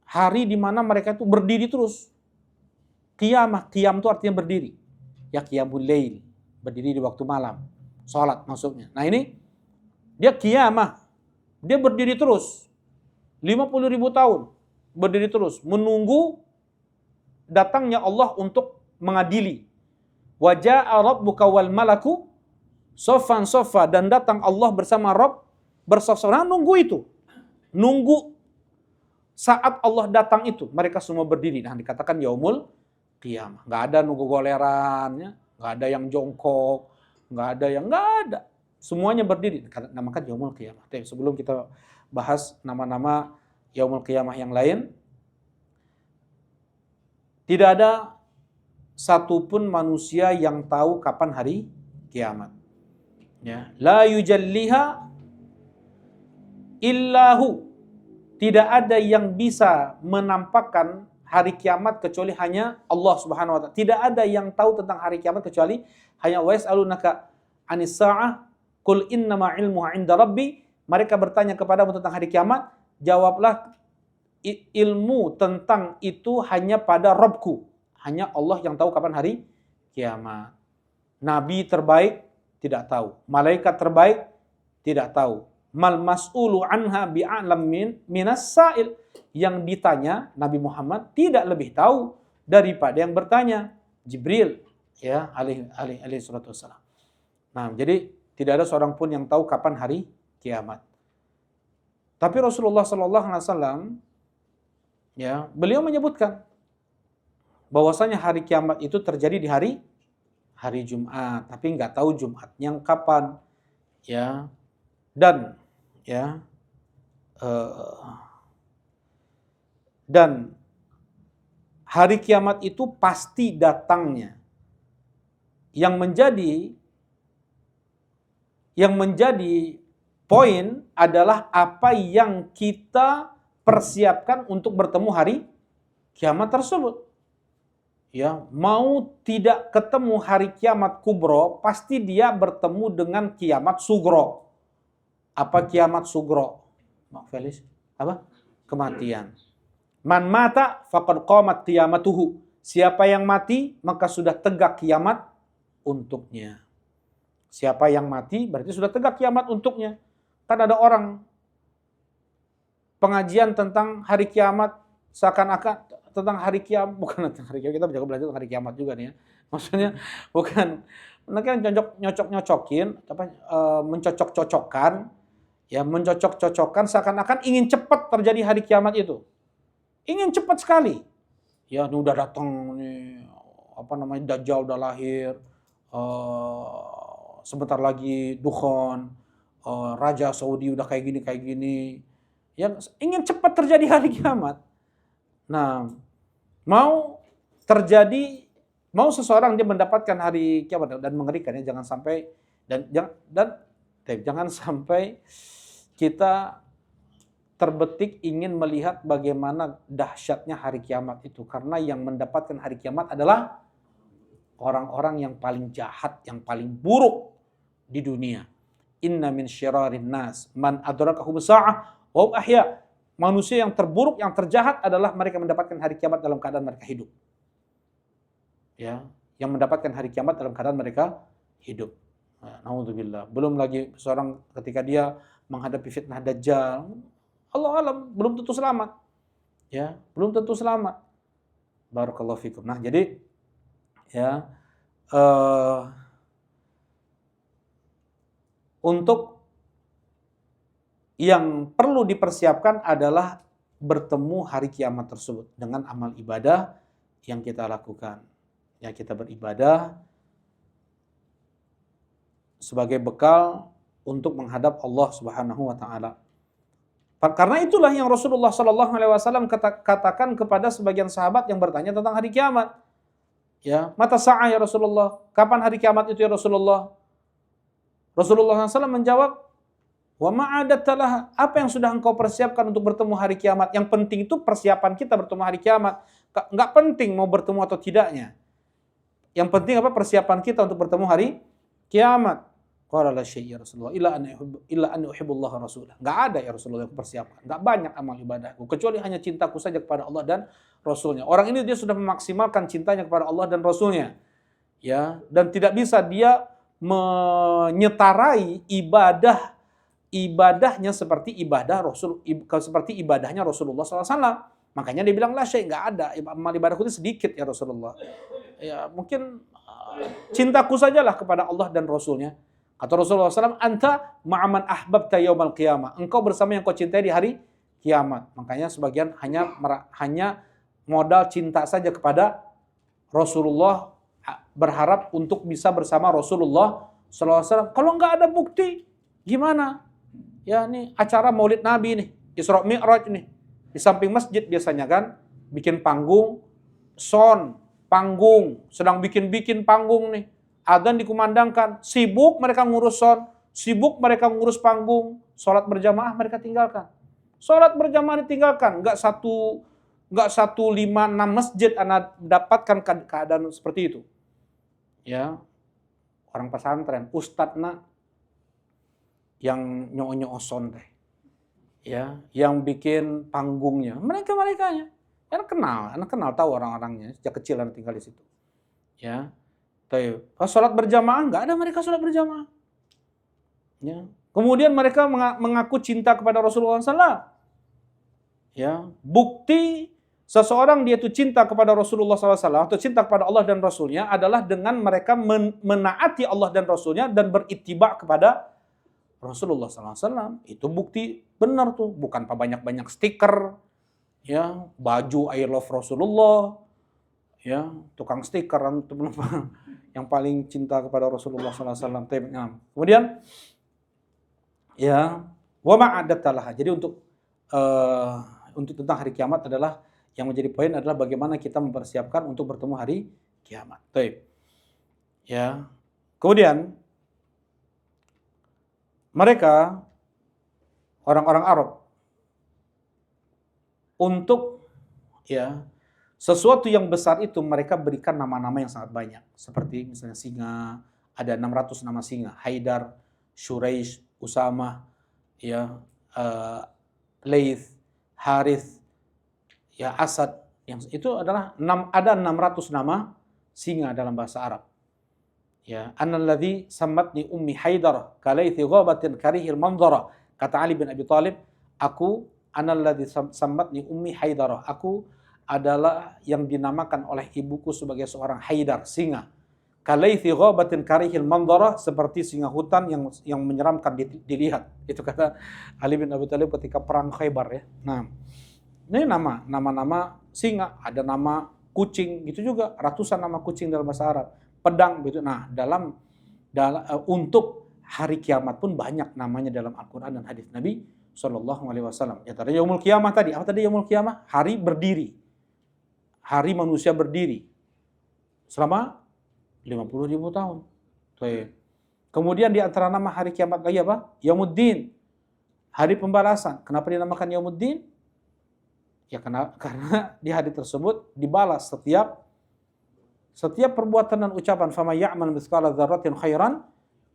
Hari di mana mereka itu berdiri terus. Qiyamah, qiyam itu artinya berdiri. Ya qiyamul lail, berdiri di waktu malam. Salat maksudnya. Nah, ini dia qiyamah. Dia berdiri terus. 50.000 tahun berdiri terus menunggu datangnya Allah untuk mengadili. Wa jaa'a rabbuka wal malaku soffan soffa, dan datang Allah bersama Rabb bersaf-saf. Nah, nunggu itu. Nunggu saat Allah datang itu mereka semua berdiri. Nah, dikatakan yaumul qiyamah. Enggak ada nunggu golerannya, enggak ada yang jongkok, enggak ada. Semuanya berdiri. Namakan yaumul qiyamah. Tapi sebelum kita bahas nama-nama yaumul qiyamah yang lain, tidak ada satupun manusia yang tahu kapan hari kiamat. Ya, la yujalliha illahu. Tidak ada yang bisa menampakkan hari kiamat kecuali hanya Allah Subhanahu wa taala. Tidak ada yang tahu tentang hari kiamat kecuali hanya wa yas'alunaka 'anis sa'ah qul innama 'ilmuha 'inda rabbi. Mereka bertanya kepadamu tentang hari kiamat, jawablah ilmu tentang itu hanya pada Rabbku. Hanya Allah yang tahu kapan hari kiamat. Nabi terbaik tidak tahu. Malaikat terbaik tidak tahu. Mal mas'ulu anha bi'alam minas sa'il. Yang ditanya Nabi Muhammad tidak lebih tahu daripada yang bertanya. Jibril, ya, alaihi salatu wassalam. Nah, jadi tidak ada seorang pun yang tahu kapan hari kiamat. Tapi Rasulullah sallallahu alaihi wasallam, ya, beliau menyebutkan bahwasanya hari kiamat itu terjadi di hari Jumat, tapi nggak tahu Jumatnya kapan, ya. Dan ya dan hari kiamat itu pasti datangnya. Yang menjadi poin adalah apa yang kita persiapkan untuk bertemu hari kiamat tersebut. Ya, mau tidak ketemu hari kiamat kubro, pasti dia bertemu dengan kiamat sugro. Apa kiamat sugro? Mak Felis, apa? Kematian. Man mata faqad qamat qiyamatuhu. Siapa yang mati, maka sudah tegak kiamat untuknya. Siapa yang mati, berarti sudah tegak kiamat untuknya. Kan ada orang pengajian tentang hari kiamat, seakan-akan tentang hari kiamat, bukan tentang hari kiamat, kita juga belajar tentang hari kiamat juga nih ya. Maksudnya bukan, mereka nyocok-nyocokin, mencocok-cocokkan, ya mencocok-cocokkan seakan-akan ingin cepat terjadi hari kiamat itu. Ingin cepat sekali. Ya, ini udah datang nih, apa namanya, Dajjal udah lahir, sebentar lagi Dukhan, Raja Saudi udah kayak gini. Ya, ingin cepat terjadi hari kiamat. Nah, mau seseorang dia mendapatkan hari kiamat, dan mengerikan ya, jangan sampai jangan sampai kita terbetik ingin melihat bagaimana dahsyatnya hari kiamat itu, karena yang mendapatkan hari kiamat adalah orang-orang yang paling jahat, yang paling buruk di dunia. Inna min syirarin nas man adrakahu sa'ah wa hum ahya. Manusia yang terburuk, yang terjahat adalah mereka mendapatkan hari kiamat dalam keadaan mereka hidup. Ya, yang mendapatkan hari kiamat dalam keadaan mereka hidup. Naudzubillah. Belum lagi seorang ketika dia menghadapi fitnah Dajjal, Allah alam belum tentu selamat. Ya, belum tentu selamat. Barakallahu fikum. Nah, jadi ya untuk yang perlu dipersiapkan adalah bertemu hari kiamat tersebut dengan amal ibadah yang kita lakukan. Ya, kita beribadah sebagai bekal untuk menghadap Allah Subhanahu wa taala. Karena itulah yang Rasulullah Shallallahu alaihi wasallam katakan kepada sebagian sahabat yang bertanya tentang hari kiamat. Ya, mata sa'ah ya Rasulullah? Kapan hari kiamat itu ya Rasulullah? Rasulullah SAW menjawab, wa ma'adattalah, apa yang sudah engkau persiapkan untuk bertemu hari kiamat? Yang penting itu persiapan kita bertemu hari kiamat. Enggak penting mau bertemu atau tidaknya. Yang penting apa? Persiapan kita untuk bertemu hari kiamat. Qala la syai' ya Rasulullah illa an uhibbullaha rasulah. Enggak ada ya Rasulullah yang persiapan. Enggak banyak amal ibadahku kecuali hanya cintaku saja kepada Allah dan Rasulnya. Orang ini dia sudah memaksimalkan cintanya kepada Allah dan Rasulnya. Ya, dan tidak bisa dia menyetarai ibadahnya seperti seperti ibadahnya Rasulullah SAW. Makanya dia bilang, lah syai', enggak ada, amal ibadahku itu sedikit ya Rasulullah. Ya, mungkin cintaku sajalah kepada Allah dan Rasulnya. Kata Rasulullah SAW, anta ma'aman ahbabta yaumal qiyamah. Engkau bersama yang kau cintai di hari kiamat. Makanya sebagian hanya modal cinta saja kepada Rasulullah, berharap untuk bisa bersama Rasulullah SAW. Kalau nggak ada bukti, gimana? Ya, ini acara Maulid Nabi nih, Isra Mi'raj nih. Di samping masjid biasanya kan, bikin panggung, panggung, sedang bikin panggung nih. Adzan dikumandangkan, sibuk mereka ngurus sibuk mereka ngurus panggung, sholat berjamaah mereka tinggalkan. Sholat berjamaah ditinggalkan, nggak 156 masjid Anda dapatkan keadaan seperti itu. Ya, orang pesantren, ustadzna yang nyo-nyo-oson teh. Ya, yang bikin panggungnya, mereka-merekanya. Anak kenal tahu orang-orangnya, sejak kecil anak tinggal di situ. Ya. Pas sholat berjamaah, nggak ada mereka sholat berjamaah. Ya. Kemudian mereka mengaku cinta kepada Rasulullah SAW. Ya. Bukti seseorang dia itu cinta kepada Rasulullah SAW atau cinta kepada Allah dan Rasulnya adalah dengan mereka menaati Allah dan Rasulnya dan berittiba kepada Rasulullah SAW. Itu bukti benar tuh, bukan banyak-banyak stiker, ya, baju I love Rasulullah, ya, tukang stiker yang paling cinta kepada Rasulullah SAW. Kemudian, ya, wa ma'adattalah. Jadi untuk tentang hari kiamat adalah yang menjadi poin adalah bagaimana kita mempersiapkan untuk bertemu hari kiamat. Ya, kemudian mereka orang-orang Arab untuk ya sesuatu yang besar itu mereka berikan nama-nama yang sangat banyak. Seperti misalnya singa, ada 600 nama singa, Haidar, Shuraish, Usama, ya, Laith, Harith, ya, Asad, yang itu adalah ada 600 nama singa dalam bahasa Arab. Ya, annalladzi sammatni ummi Haidar kalaithi ghabatin karihil manzara. Kata Ali bin Abi Thalib, aku annalladzi sammatni ummi Haidar. Aku adalah yang dinamakan oleh ibuku sebagai seorang Haidar, singa. Kalaithi ghabatin karihil manzara, seperti singa hutan yang menyeramkan dilihat. Itu kata Ali bin Abi Thalib ketika perang Khaybar, ya. Nah, ini nama-nama singa, ada nama kucing, gitu juga ratusan nama kucing dalam bahasa Arab. Pedang gitu. Nah, untuk hari kiamat pun banyak namanya dalam Al-Qur'an dan hadis Nabi sallallahu alaihi wasallam. Ya, tadi yaumul kiamah tadi. Apa tadi yaumul kiamah? Hari berdiri. Hari manusia berdiri selama 50.000 tahun. Kemudian di antara nama hari kiamat lagi apa? Yaumuddin. Hari pembalasan. Kenapa dinamakan Yaumuddin? Ya karena di hari tersebut dibalas setiap perbuatan dan ucapan. Faman ya'mal mithqala dzarratin khairan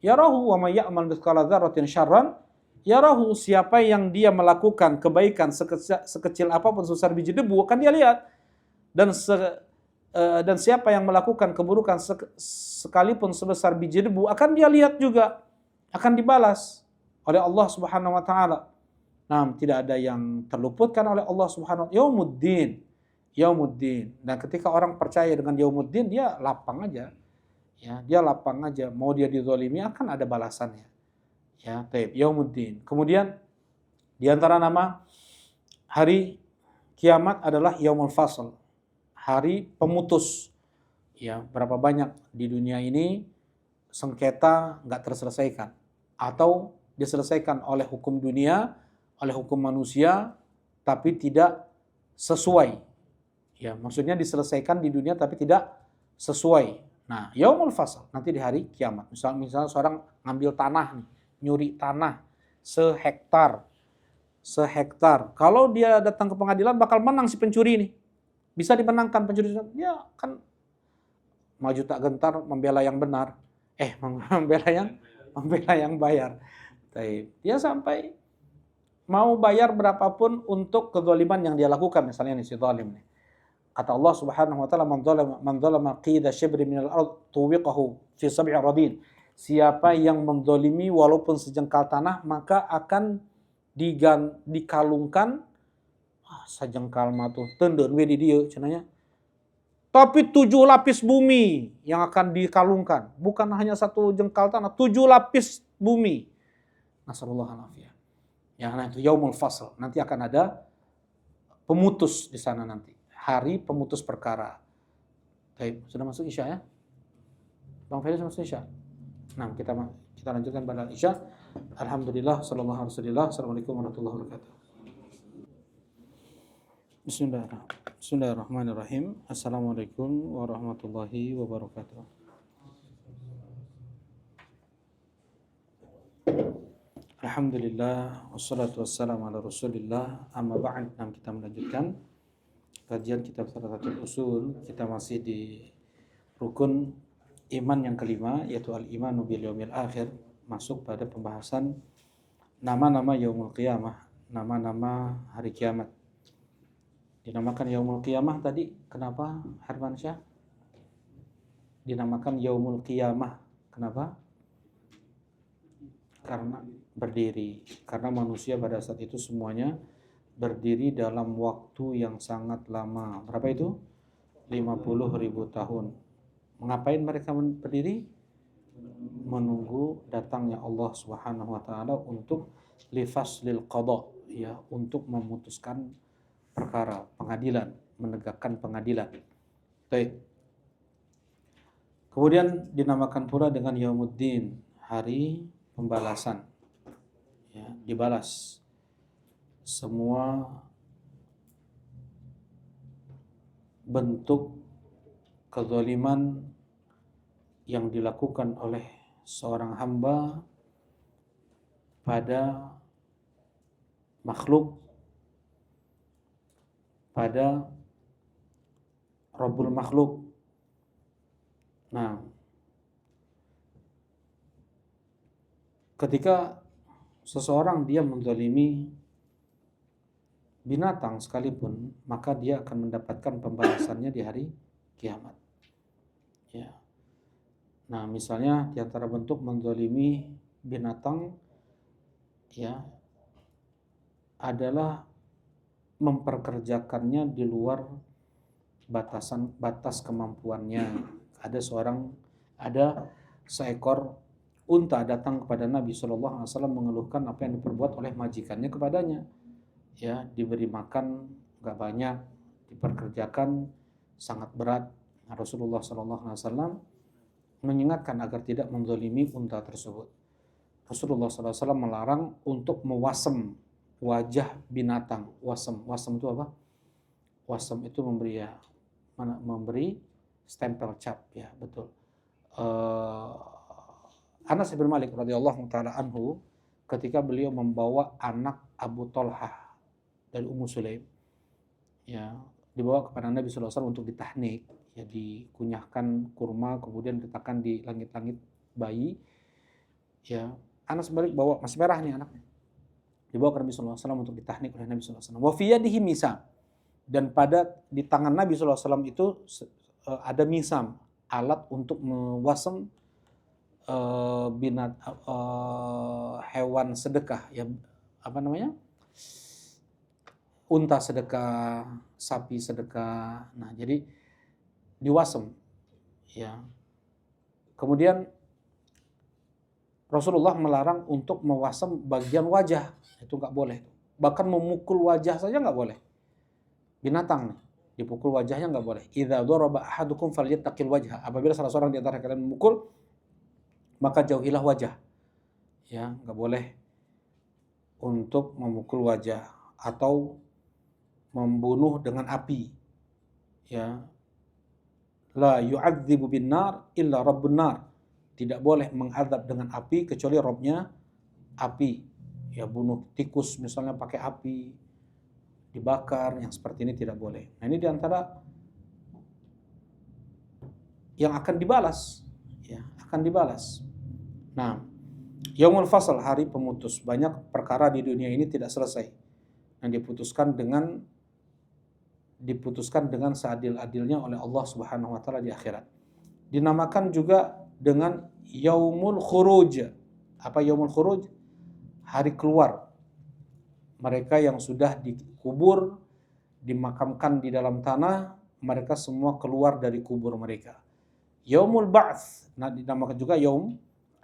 yarahu wa man ya'mal mithqala dzarratin syarran yarahu. Siapa yang dia melakukan kebaikan sekecil apapun, sebesar biji debu, akan dia lihat. Dan siapa yang melakukan keburukan sekalipun sebesar biji debu, akan dia lihat juga, akan dibalas oleh Allah Subhanahu wa taala. Nah, tidak ada yang terluputkan oleh Allah Subhanahu wa taala. Yaumuddin. Dan ketika orang percaya dengan Yaumuddin, dia lapang aja. Ya, dia lapang aja. Mau dia dizalimi akan ada balasannya. Ya, taib. Yaumuddin. Kemudian di antara nama hari kiamat adalah Yaumul Fasl. Hari pemutus. Ya, berapa banyak di dunia ini sengketa nggak terselesaikan atau diselesaikan oleh hukum dunia, oleh hukum manusia, tapi tidak sesuai. Ya, maksudnya diselesaikan di dunia tapi tidak sesuai. Nah, yaumul fasl, nanti di hari kiamat. Misalnya seorang ngambil tanah nih, nyuri tanah sehektar. Kalau dia datang ke pengadilan bakal menang si pencuri ini. Bisa dimenangkan pencuri. Ya kan maju tak gentar membela yang benar. membela yang bayar. Dia sampai mau bayar berapapun untuk kezaliman yang dia lakukan, misalnya nih si zalim nih. Kata Allah Subhanahu wa taala, man dzalama qida syibri minal ard tuwiqahu fi sab'i radin. Siapa yang menzalimi walaupun sejengkal tanah, maka akan dikalungkan sajengkal mah tuh tendeun we di dieu cenanya. Tapi 7 lapis bumi yang akan dikalungkan, bukan hanya 1 jengkal tanah, 7 lapis bumi. Nasallallahu alaihi. Ya, nah itu yaumul fasl. Nanti akan ada pemutus di sana nanti. Hari pemutus perkara. Baik, sudah masuk Isya ya? Bang Ferry sudah masuk Isya? Nah, kita lanjutkan pada Isya. Alhamdulillah, sallallahu alaihi wasallam. Assalamualaikum warahmatullahi wabarakatuh. Bismillahirrahmanirrahim. Assalamualaikum warahmatullahi wabarakatuh. Alhamdulillah, wassalatu wassalamu ala rasulillah, amma ba'd. Nah, kita melanjutkan kajian kitab Thalathatul Usul. Kita masih di rukun iman yang kelima, yaitu al-imanu bil yaumil akhir. Masuk pada pembahasan nama-nama yaumul qiyamah, nama-nama hari kiamat. Dinamakan yaumul qiyamah tadi, kenapa Harmansyah? Dinamakan yaumul qiyamah. Kenapa? Karena berdiri. Karena manusia pada saat itu semuanya berdiri dalam waktu yang sangat lama. Berapa itu? 50.000 tahun. Mengapain mereka berdiri? Menunggu datangnya Allah Subhanahu wa taala untuk lifaslil qada, ya, untuk memutuskan perkara, pengadilan, menegakkan pengadilan. Baik. Kemudian dinamakan pula dengan Yaumuddin, hari pembalasan. Ya, dibalas semua bentuk kezaliman yang dilakukan oleh seorang hamba pada makhluk pada Rabbul makhluk. Nah, ketika seseorang dia menzalimi binatang sekalipun, maka dia akan mendapatkan pembalasannya di hari kiamat. Ya. Nah, misalnya di antara bentuk menzalimi binatang ya adalah memperkerjakannya di luar batas kemampuannya. Ada seekor unta datang kepada Nabi Shallallahu Alaihi Wasallam mengeluhkan apa yang diperbuat oleh majikannya kepadanya. Ya, diberi makan gak banyak, diperkerjakan sangat berat. Nah, Rasulullah SAW mengingatkan agar tidak menzalimi unta tersebut. Rasulullah SAW melarang untuk mewasem wajah binatang. Wasem itu apa? Wasem itu memberi stempel cap, ya betul. Anas bin Malik radhiyallahu taala anhu ketika beliau membawa anak Abu Thalhah dari Ummu Sulaim, ya dibawa kepada Nabi SAW untuk ditahnik, ya dikunyahkan kurma kemudian diletakkan di langit-langit bayi, ya Anas balik bawa masih merah nih anaknya, dibawa ke Nabi SAW untuk ditahnik oleh Nabi SAW. Wa fi yadihi misam, dan di tangan Nabi SAW itu ada misam, alat untuk mewasem hewan sedekah, ya apa namanya? Unta sedekah, sapi sedekah. Nah, jadi diwasem, ya. Kemudian Rasulullah melarang untuk mewasem bagian wajah, itu nggak boleh. Bahkan memukul wajah saja nggak boleh. Binatang nih, dipukul wajahnya nggak boleh. Idza daraba ahadukum falyattaqil wajha. Apabila salah seorang di antara kalian memukul, maka jauhilah wajah. Ya, nggak boleh untuk memukul wajah atau membunuh dengan api. Ya. La yu'adzibu bin nar illa rabbun nar. Tidak boleh mengadab dengan api kecuali Rabbnya api. Ya, bunuh tikus misalnya pakai api, dibakar, yang seperti ini tidak boleh. Nah, ini diantara yang akan dibalas, ya, akan dibalas. Nah, Yaumul Fasl, hari pemutus. Banyak perkara di dunia ini tidak selesai yang diputuskan dengan seadil-adilnya oleh Allah Subhanahu wa taala di akhirat. Dinamakan juga dengan Yaumul Khuruj. Apa Yaumul Khuruj? Hari keluar. Mereka yang sudah dikubur, dimakamkan di dalam tanah, mereka semua keluar dari kubur mereka. Yaumul Ba'ts, nah dinamakan juga Yaum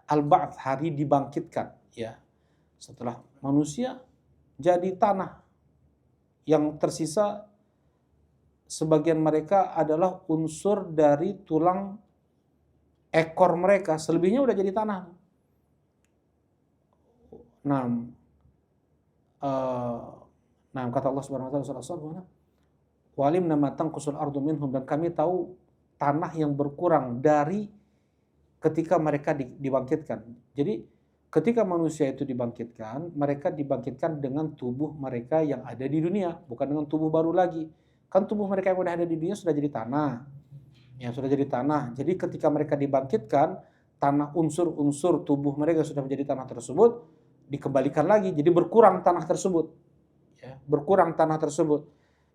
Al-Ba'ts, hari dibangkitkan, ya. Setelah manusia jadi tanah, yang tersisa sebagian mereka adalah unsur dari tulang ekor mereka, selebihnya udah jadi tanah. Nah, kata Allah Subhanahu wa taala surah As-Saff, "Walimna ma tanqusul ardu minhum", dan kami tahu tanah yang berkurang dari ketika mereka dibangkitkan. Jadi ketika manusia itu dibangkitkan, mereka dibangkitkan dengan tubuh mereka yang ada di dunia, bukan dengan tubuh baru lagi. Kan tubuh mereka yang udah ada di dunia sudah jadi tanah. Ya, sudah jadi tanah. Jadi ketika mereka dibangkitkan, tanah, unsur-unsur tubuh mereka sudah menjadi tanah tersebut dikembalikan lagi. Jadi berkurang tanah tersebut. Ya, berkurang tanah tersebut.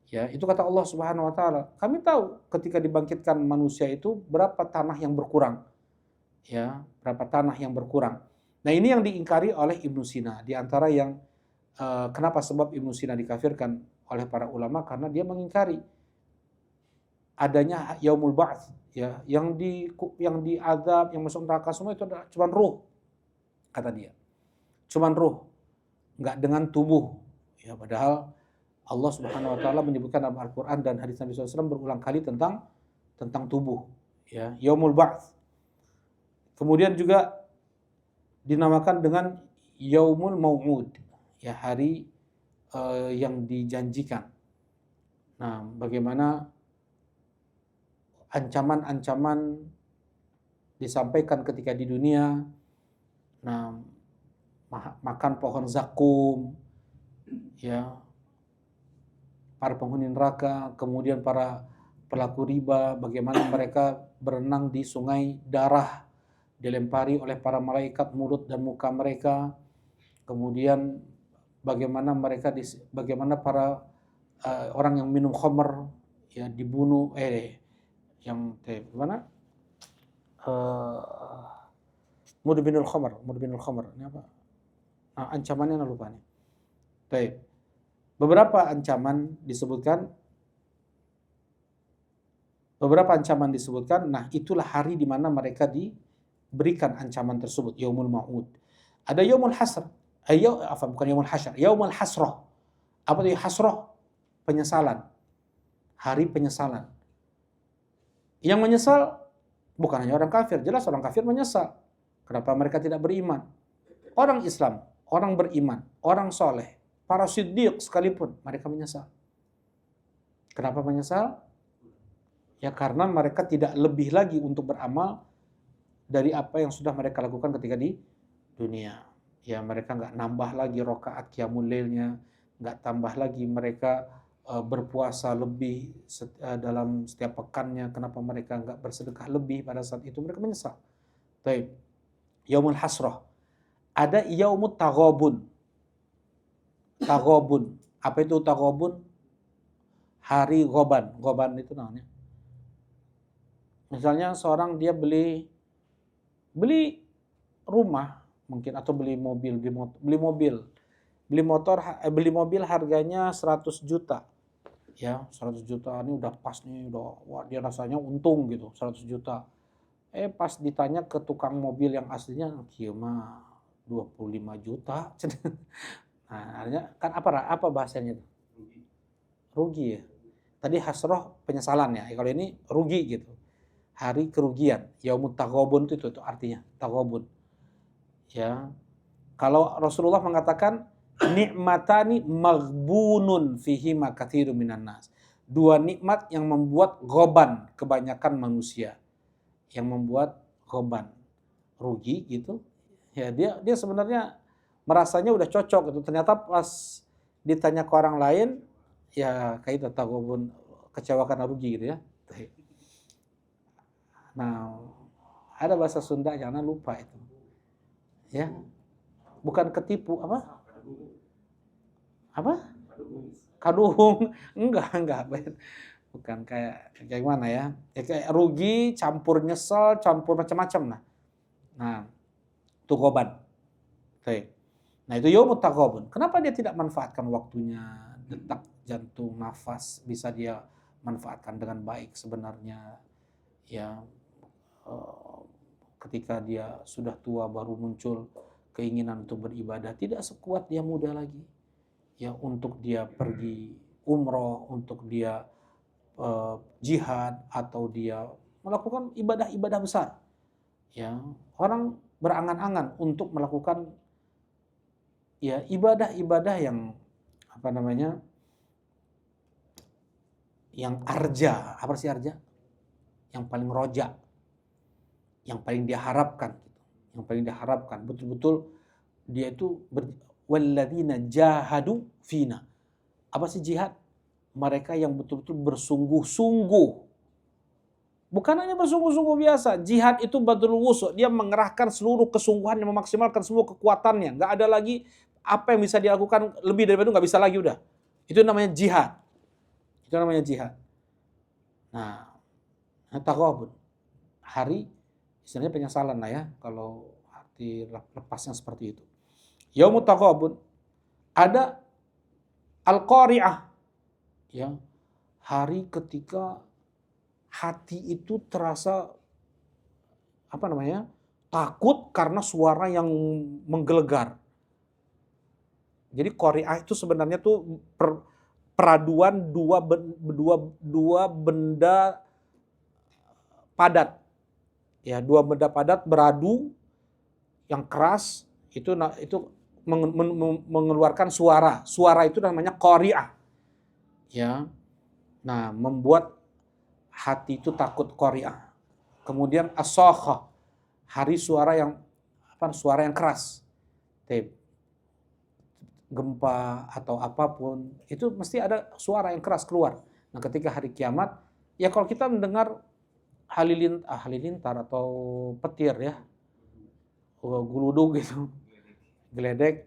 Ya, itu kata Allah Subhanahu wa taala. Kami tahu ketika dibangkitkan manusia itu berapa tanah yang berkurang. Ya, berapa tanah yang berkurang. Nah, ini yang diingkari oleh Ibnu Sina. Di antara yang kenapa sebab Ibnu Sina dikafirkan oleh para ulama, karena dia mengingkari adanya Yaumul Ba'ts, ya, yang diazab, yang masuk neraka semua itu adalah cuma ruh, kata dia. Cuma ruh, enggak dengan tubuh. Ya, padahal Allah Subhanahu wa taala menyebutkan dalam Al-Qur'an dan hadis Nabi SAW berulang kali tentang tubuh, ya, Yaumul Ba'ts. Kemudian juga dinamakan dengan Yaumul Mau'ud, ya, hari yang dijanjikan. Nah, bagaimana ancaman-ancaman disampaikan ketika di dunia. Nah, makan pohon zakum, ya, para penghuni neraka, kemudian para pelaku riba, bagaimana mereka berenang di sungai darah, dilempari oleh para malaikat mulut dan muka mereka, kemudian bagaimana para orang yang minum khamr ya dibunuh, yang mana? Mudminul khamr, ini apa? Ancamannya saya lupa nih. Baik. Beberapa ancaman disebutkan, nah itulah hari di mana mereka diberikan ancaman tersebut, yaumul ma'ud. Ada yaumul hasr, bukan yaumul hasyr, yaumul hasrah. Apa itu hasrah? Penyesalan. Hari penyesalan. Yang menyesal bukan hanya orang kafir, jelas orang kafir menyesal. Kenapa mereka tidak beriman? Orang Islam, orang beriman, orang soleh, para siddiq sekalipun, mereka menyesal. Kenapa menyesal? Ya karena mereka tidak lebih lagi untuk beramal dari apa yang sudah mereka lakukan ketika di dunia. Ya mereka nggak nambah lagi rakaat qiyamul lailnya, nggak tambah lagi mereka berpuasa lebih dalam setiap pekannya. Kenapa mereka nggak bersedekah lebih pada saat itu? Mereka menyesal. Baik. Yaumul hasrah. Ada yaumut taghabun. Taghabun. Apa itu taghabun? Hari goban. Goban itu namanya. Misalnya seorang dia beli rumah mungkin atau beli mobil harganya 100 juta. Ya, 100 juta ini udah pas nih, wah dia rasanya untung gitu, 100 juta. Pas ditanya ke tukang mobil yang aslinya, kieu mah 25 juta. Nah, artinya kan apa bahasanya itu? Rugi ya. Tadi hasroh penyesalan ya. Kalau ini rugi gitu. Hari kerugian. Yaumut taghabun itu artinya, taghabun. Ya. Kalau Rasulullah mengatakan nikmatani maghbunun fihi ma katsirun minan nas. Dua nikmat yang membuat goban kebanyakan manusia. Yang membuat goban rugi gitu. Ya dia sebenarnya merasanya udah cocok gitu. Ternyata pas ditanya ke orang lain ya kayak itu taghabun, kecewa karena rugi gitu ya. Nah, ada bahasa Sunda jangan lupa itu. Ya. Bukan ketipu apa? Apa? Kadung. Enggak. Bukan kayak gimana ya? Ya kayak rugi, campur nyesel, campur macam-macam Nah, itu goban. Nah, itu yaumut taghabun. Kenapa dia tidak manfaatkan waktunya, detak jantung, nafas bisa dia manfaatkan dengan baik sebenarnya. Ya, ketika dia sudah tua baru muncul keinginan untuk beribadah, tidak sekuat dia muda lagi. Ya, untuk dia pergi umroh, untuk dia jihad, atau dia melakukan ibadah-ibadah besar. Ya, orang berangan-angan untuk melakukan ya ibadah-ibadah yang yang arja. Apa sih arja? Yang paling roja, yang paling diharapkan gitu. Yang paling diharapkan betul-betul dia itu walladzina jahadu fina. Apa sih jihad? Mereka yang betul-betul bersungguh-sungguh. Bukan hanya bersungguh-sungguh biasa. Jihad itu badrul wusuk. Dia mengerahkan seluruh kesungguhan yang memaksimalkan semua kekuatannya. Nggak ada lagi apa yang bisa dilakukan lebih daripada itu, nggak bisa lagi udah. Itu namanya jihad. Nah, taghabun. Hari istilahnya penyesalan lah ya kalau arti lepasnya seperti itu. Yaumut taghabun. Ada al-qari'ah. Ya. Hari ketika hati itu terasa takut karena suara yang menggelegar. Jadi qari'ah itu sebenarnya tuh peraduan dua benda padat. Ya, dua benda padat beradu yang keras itu mengeluarkan suara. Suara itu namanya qari'ah. Ya. Nah, membuat hati itu takut, qari'ah. Kemudian as-sakhah. Hari suara yang keras. gempa atau apapun, itu mesti ada suara yang keras keluar. Nah, ketika hari kiamat, ya kalau kita mendengar halilintar atau petir ya, guludug gitu, geledek,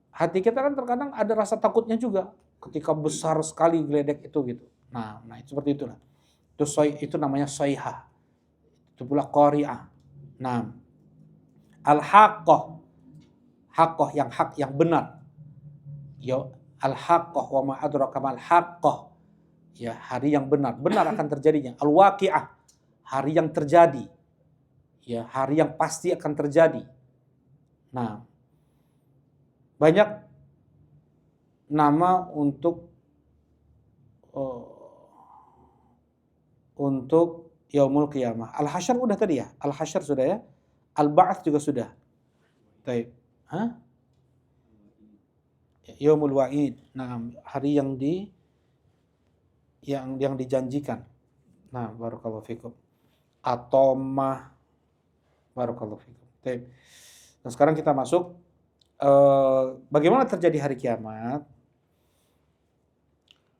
hati kita kan terkadang ada rasa takutnya juga ketika besar sekali geledek itu gitu. Nah seperti itulah. Itu namanya sayhah. Itu pula qari'ah. Nah, al-haqqah, haqqah yang hak, yang benar. Ya, al-haqqah wa ma adraka mal haqqah. Ya, hari yang benar akan terjadinya. Al-waqi'ah, hari yang terjadi. Ya, hari yang pasti akan terjadi. Nah, banyak nama untuk yaumul qiyamah. Al-hasyr udah tadi ya? Al-hasyr sudah ya? Al-ba'ats juga sudah. Baik. Hah? Yaumul wa'id. Nah, hari yang dijanjikan. Nah, barakallahu fikum. Atomah. Barakallahu fikum. Baik. Nah, sekarang kita masuk bagaimana terjadi hari kiamat?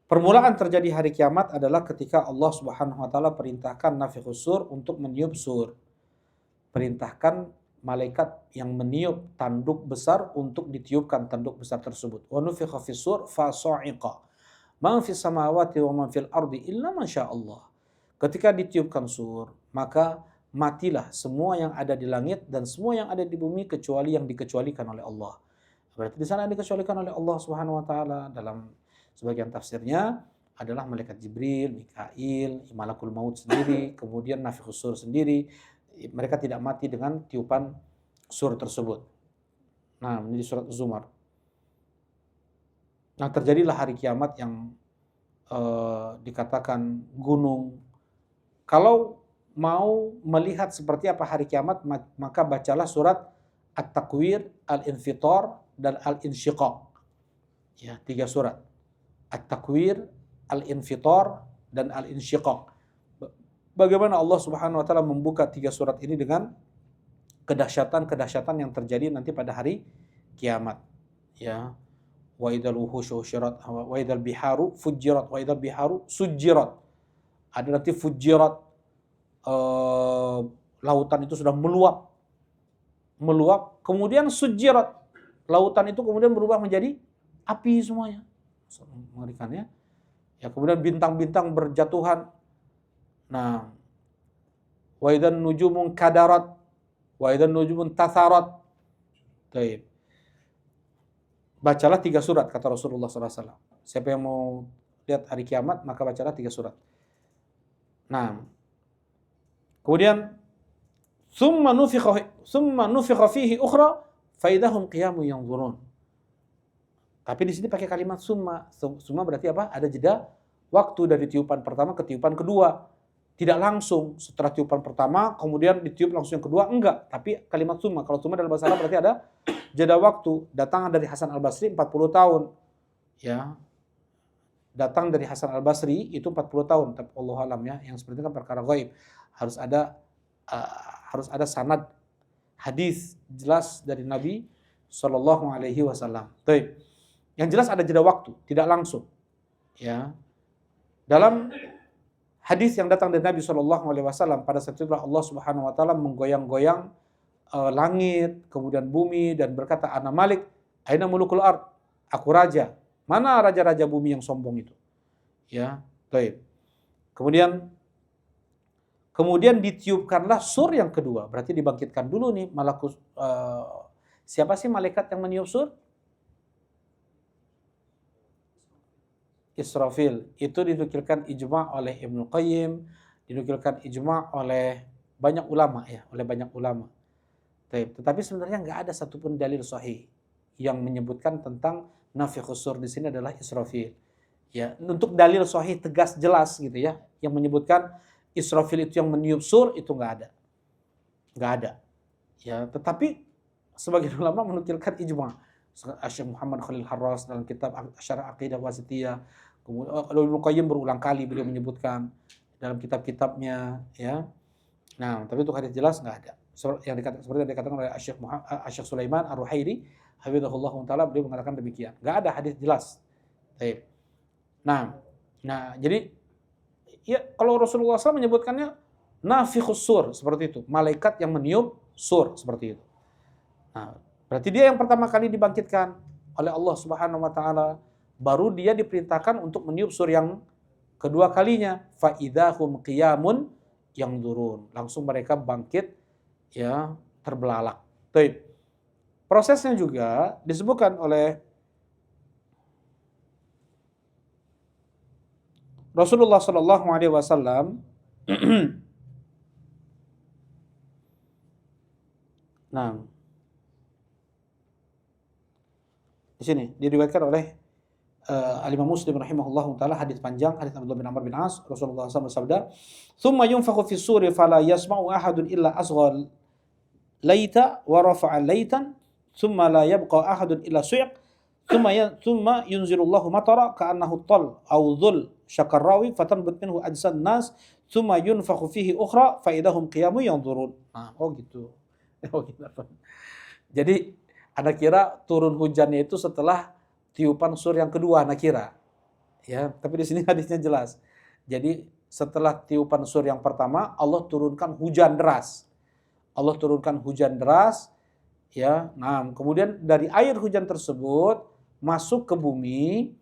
Permulaan terjadi hari kiamat adalah ketika Allah Subhanahu wa taala perintahkan nafikhus sur untuk meniup sur. Perintahkan malaikat yang meniup tanduk besar untuk ditiupkan tanduk besar tersebut. Wa nufikha fis sur fa sa'iqa. Man fis samawati wa man fil ardi illa ma syaa Allah. Ketika ditiupkan sur, maka matilah semua yang ada di langit dan semua yang ada di bumi kecuali yang dikecualikan oleh Allah. Berarti di sana dikecualikan oleh Allah Subhanahu wa taala. Dalam sebagian tafsirnya adalah malaikat Jibril, Mikail, Malakul Maut sendiri, kemudian nafikhus sur sendiri. Mereka tidak mati dengan tiupan sur tersebut. Nah, ini di surat Az-Zumar. Nah, terjadilah hari kiamat yang dikatakan gunung. Kalau mau melihat seperti apa hari kiamat, maka bacalah surat At-Takwir, Al-Infitar, dan Al-Insyiqaq. Ya, 3 surat. At-Takwir, Al-Infitar, dan Al-Insyiqaq. Bagaimana Allah Subhanahu wa taala membuka 3 surat ini dengan kedahsyatan yang terjadi nanti pada hari kiamat. Ya. Wa idzal wuhusyu husyirat, wa idzal biharu fujirat, wa idzal biharu sujirat. Ada nanti fujirat, lautan itu sudah meluap, kemudian sujirat, lautan itu kemudian berubah menjadi api semuanya. Mengerikan ya. Ya, kemudian bintang-bintang berjatuhan. Nah, wa idzan nujumun kadarat, wa idzan nujumun tatharat. Baik. Bacalah 3 surat kata Rasulullah SAW. Siapa yang mau lihat hari kiamat maka bacalah 3 surat. Nah, kemudian summa nufikha fihi ukhra fa idahum qiyamun yanzurun. Tapi di sini pakai kalimat summa. Summa berarti apa? Ada jeda waktu dari tiupan pertama ke tiupan kedua. Tidak langsung setelah tiupan pertama kemudian ditiup langsung yang kedua, enggak. Tapi kalimat summa. Kalau summa dalam bahasa Arab berarti ada jeda waktu. Datang dari Hasan Al-Basri 40 tahun. Ya. Datang dari Hasan Al-Basri itu 40 tahun. Tapi Allah alam ya, yang seperti itu kan perkara gaib. Harus ada sanad hadis jelas dari Nabi sallallahu alaihi wasallam. Baik. Yang jelas ada jeda waktu, tidak langsung. Ya. Dalam hadis yang datang dari Nabi sallallahu alaihi wasallam, pada saat itu Allah Subhanahu wa taala menggoyang-goyang langit, kemudian bumi, dan berkata, Ana Malik, aina mulukul ard? Aku raja. Mana raja-raja bumi yang sombong itu? Ya, baik. Kemudian ditiupkanlah sur yang kedua. Berarti dibangkitkan dulu nih malakus. Siapa sih malaikat yang meniup sur? Israfil. Itu dinukilkan ijma' oleh Ibnu Qayyim, dinukilkan ijma' oleh banyak ulama ya, Tetapi sebenarnya nggak ada satupun dalil sahih yang menyebutkan tentang nafikhus sur di sini adalah Israfil. Ya, untuk dalil sahih tegas jelas gitu ya, yang menyebutkan Israfil itu yang meniup sur itu nggak ada. Ya, tetapi sebagian ulama menukilkan ijma'. Syekh Muhammad Khalil Harras dalam kitab Syarah Aqidah Wasithiyah, kemudian Ibnu Qayyim berulang kali beliau menyebutkan dalam kitab-kitabnya ya. Nah, tapi untuk hadis jelas nggak ada. Seperti yang dikatakan oleh Syekh Sulaiman Ar-Ruhaili, hafizahullah taala, beliau mengatakan demikian. Enggak ada hadis jelas. Baik. Nah, jadi ya kalau Rasulullah SAW menyebutkannya nafikhus sur, seperti itu, malaikat yang meniup sur, seperti itu. Nah, berarti dia yang pertama kali dibangkitkan oleh Allah Subhanahu wa taala, baru dia diperintahkan untuk meniup sur yang kedua kalinya, fa idzahum qiyamun yanzurun. Langsung mereka bangkit ya, terbelalak. Baik. Prosesnya juga disebutkan oleh Rasulullah sallallahu alaihi wasallam. Nah, di sini diriwayatkan oleh Al-Imam Muslim rahimahullahu taala, hadis panjang, hadis Abdullah bin Amr bin As. Rasulullah SAW bersabda, "Tsumma yunfakhu fis suri fala yasma'u ahadun illa asghal laita wa rafa'a laitan, tsumma la yabqa ahadun illa su'iq, tsumma yunzilullahu matara ka'annahu tal aw dhul syakarrawi fatanbut minhu ajsan nas, tsumma yunfakhu fihi ukhra fa idahum qiyamun yanzurun." Nah, gitu. Gitu. Jadi Anda kira turun hujannya itu setelah tiupan sur yang kedua, Anda kira. Ya, tapi di sini hadisnya jelas. Jadi setelah tiupan sur yang pertama, Allah turunkan hujan deras. Allah turunkan hujan deras, ya. Nah, kemudian dari air hujan tersebut masuk ke bumi,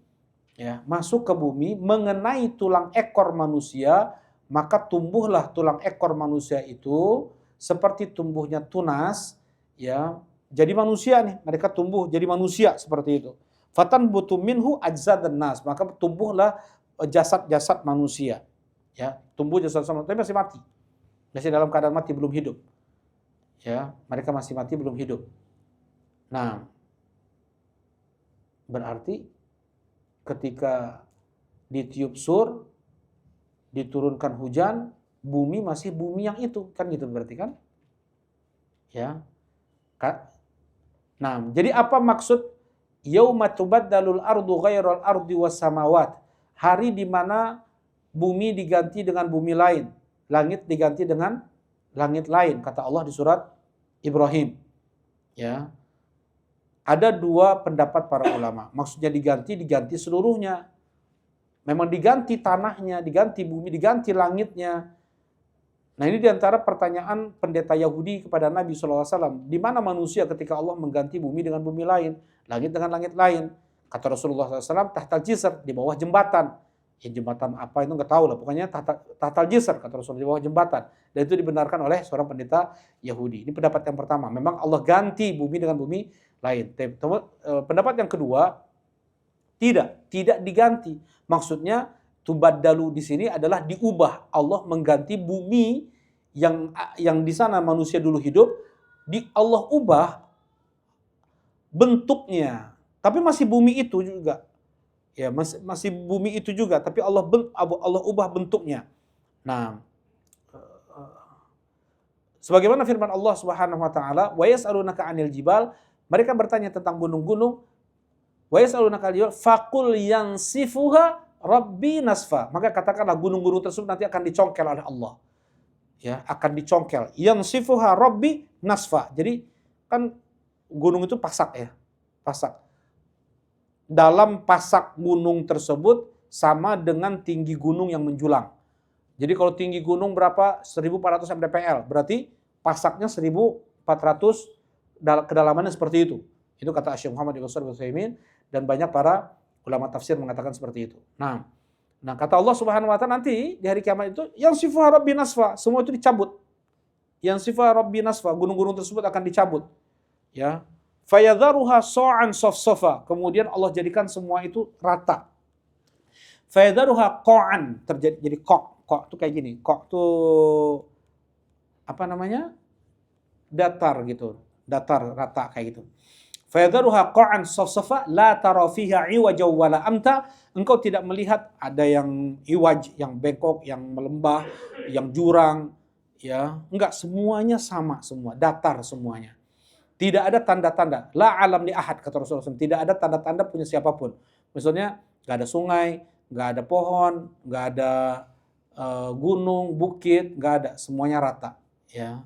ya, masuk ke bumi mengenai tulang ekor manusia, maka tumbuhlah tulang ekor manusia itu seperti tumbuhnya tunas, ya. Jadi manusia nih, mereka tumbuh jadi manusia seperti itu. Fatan butu minhu ajzadan nas, maka tumbuhlah jasad-jasad manusia. Ya, tumbuh jasad manusia, tapi masih mati. Masih dalam keadaan mati, belum hidup. Ya, mereka masih mati, belum hidup. Nah, berarti ketika ditiup sur, diturunkan hujan, bumi masih bumi yang itu, kan gitu berarti kan? Ya. Nah, jadi apa maksud yauma tubaddalul ardu ghairal ardi was samawat? Hari di mana bumi diganti dengan bumi lain, langit diganti dengan langit lain, kata Allah di surat Ibrahim. Ya. Ada dua pendapat para ulama. Maksudnya diganti seluruhnya. Memang diganti tanahnya, diganti bumi, diganti langitnya. Nah, ini diantara pertanyaan pendeta Yahudi kepada Nabi SAW. Di mana manusia ketika Allah mengganti bumi dengan bumi lain, langit dengan langit lain? Kata Rasulullah SAW, tahtal jisr, di bawah jembatan. Ya, jembatan apa itu nggak tahu lah. Pokoknya tahtal jisr, kata Rasulullah, di bawah jembatan. Dan itu dibenarkan oleh seorang pendeta Yahudi. Ini pendapat yang pertama. Memang Allah ganti bumi dengan bumi lain. Pendapat yang kedua, tidak diganti. Maksudnya tubaddalu di sini adalah diubah. Allah mengganti bumi yang di sana manusia dulu hidup, Allah ubah bentuknya. Tapi masih bumi itu juga. Ya, masih bumi itu juga, tapi Allah ubah bentuknya. Nah, sebagaimana firman Allah Subhanahu wa taala, "Wa yas'alunaka 'anil jibal", mereka bertanya tentang gunung-gunung. "Wa yas'alunaka 'anil jibal faqul yansifuha rabbi nasfa", maka katakanlah gunung-gunung tersebut nanti akan dicongkel oleh Allah. Ya, akan dicongkel. Yansifuha rabbi nasfa. Jadi kan gunung itu pasak ya. Pasak. Dalam pasak gunung tersebut sama dengan tinggi gunung yang menjulang. Jadi kalau tinggi gunung berapa? 1400 mdpl. Berarti pasaknya 1400, kedalamannya seperti itu. Itu kata Syekh Muhammad Ibn Shalih Al-Utsaimin, dan banyak para ulama tafsir mengatakan seperti itu. Nah, kata Allah Subhanahu wa taala nanti di hari kiamat itu yang sifa rabbi nasfa, semua itu dicabut. Yang sifa rabbi nasfa, gunung-gunung tersebut akan dicabut. Ya. Fayadharuha sa'an safsafa, kemudian Allah jadikan semua itu rata. Fayadharuha qa'an, jadi qa' itu kayak gini. Qa' itu apa namanya? Datar gitu. Datar, rata kayak gitu. Fayadharuha qa'an safsafa la tara fiha iwaja wala amta, engkau tidak melihat ada yang iwaj, yang bengkok, yang melembah, yang jurang, ya. Enggak, semuanya sama semua, datar semuanya. Tidak ada tanda-tanda. La alam li ahad, kata Rasulullah SAW. Tidak ada tanda-tanda punya siapapun. Maksudnya, nggak ada sungai, nggak ada pohon, nggak ada gunung, bukit, nggak ada. Semuanya rata. Ya.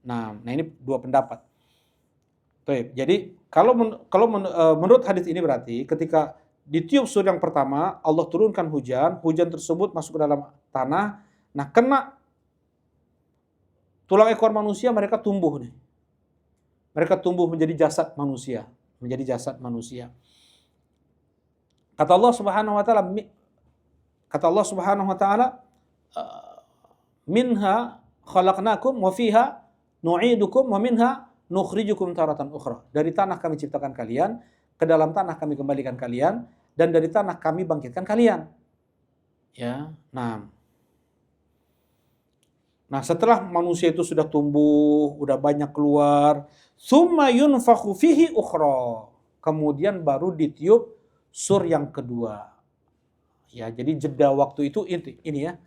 Nah, ini dua pendapat. Jadi Menurut hadis ini berarti ketika ditiup sur yang pertama, Allah turunkan hujan, hujan tersebut masuk ke dalam tanah, nah kena tulang ekor manusia, mereka tumbuh nih. Mereka tumbuh menjadi jasad manusia, Kata Allah Subhanahu wa taala, minha khalaqnakum wa fiha nu'idukum wa minha nukhrijukum taratan ukhra. Dari tanah kami ciptakan kalian, ke dalam tanah kami kembalikan kalian, dan dari tanah kami bangkitkan kalian. Ya, Nah, setelah manusia itu sudah tumbuh, udah banyak keluar, summa yunfakhu fihi ukhra. Kemudian baru ditiup sur yang kedua. Ya, jadi jeda waktu itu ini ya.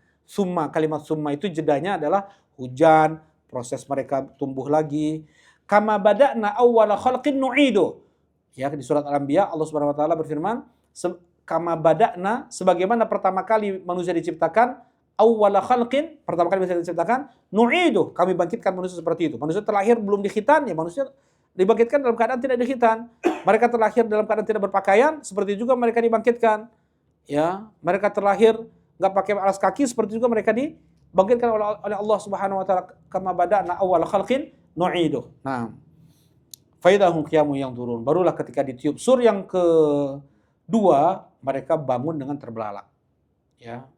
Kalimat summa itu jedanya adalah hujan, proses mereka tumbuh lagi. Kama bada'na awwala khalqin nu'idu. Ya, di surat Al-Anbiya Allah Subhanahu wa taala berfirman, kama bada'na, sebagaimana pertama kali manusia diciptakan, awwala khalqin, pertama kali manusia diciptakan, nu'idu, kami bangkitkan manusia seperti itu. Manusia terlahir belum dikhitan, ya manusia dibangkitkan dalam keadaan tidak dikhitan. Mereka terlahir dalam keadaan tidak berpakaian, seperti juga mereka dibangkitkan. Ya, mereka terlahir enggak pakai alas kaki, seperti juga mereka dibangkitkan oleh Allah Subhanahu wa taala, kama bada'na awwala khalqin nu'idu. Nah, faidahum qiyamun yang turun. Barulah ketika ditiup sur yang kedua, mereka bangun dengan terbelalak. Ya.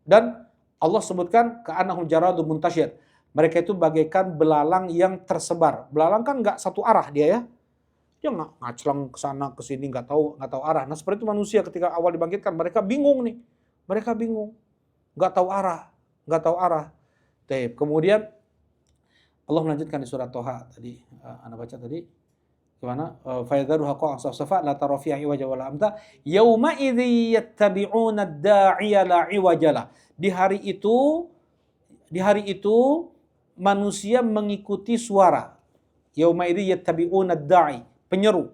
Dan Allah sebutkan ka'annahum jaradun muntashir. Mereka itu bagaikan belalang yang tersebar. Belalang kan enggak satu arah dia ya. Dia ngaclang ke sana ke sini, enggak tahu arah. Nah, seperti itu manusia ketika awal dibangkitkan, mereka bingung nih. Mereka bingung. Enggak tahu arah. Kemudian Allah melanjutkan di surat Toha tadi, Anda baca tadi. Gimana? Fayadharuha qa'an safsafa la tara fiha iwaja wala amta yauma idzi yattabi'una ad-da'iya la iwajala. Di hari itu manusia mengikuti suara. Yauma idzi yattabi'una ad-da'i, penyeru.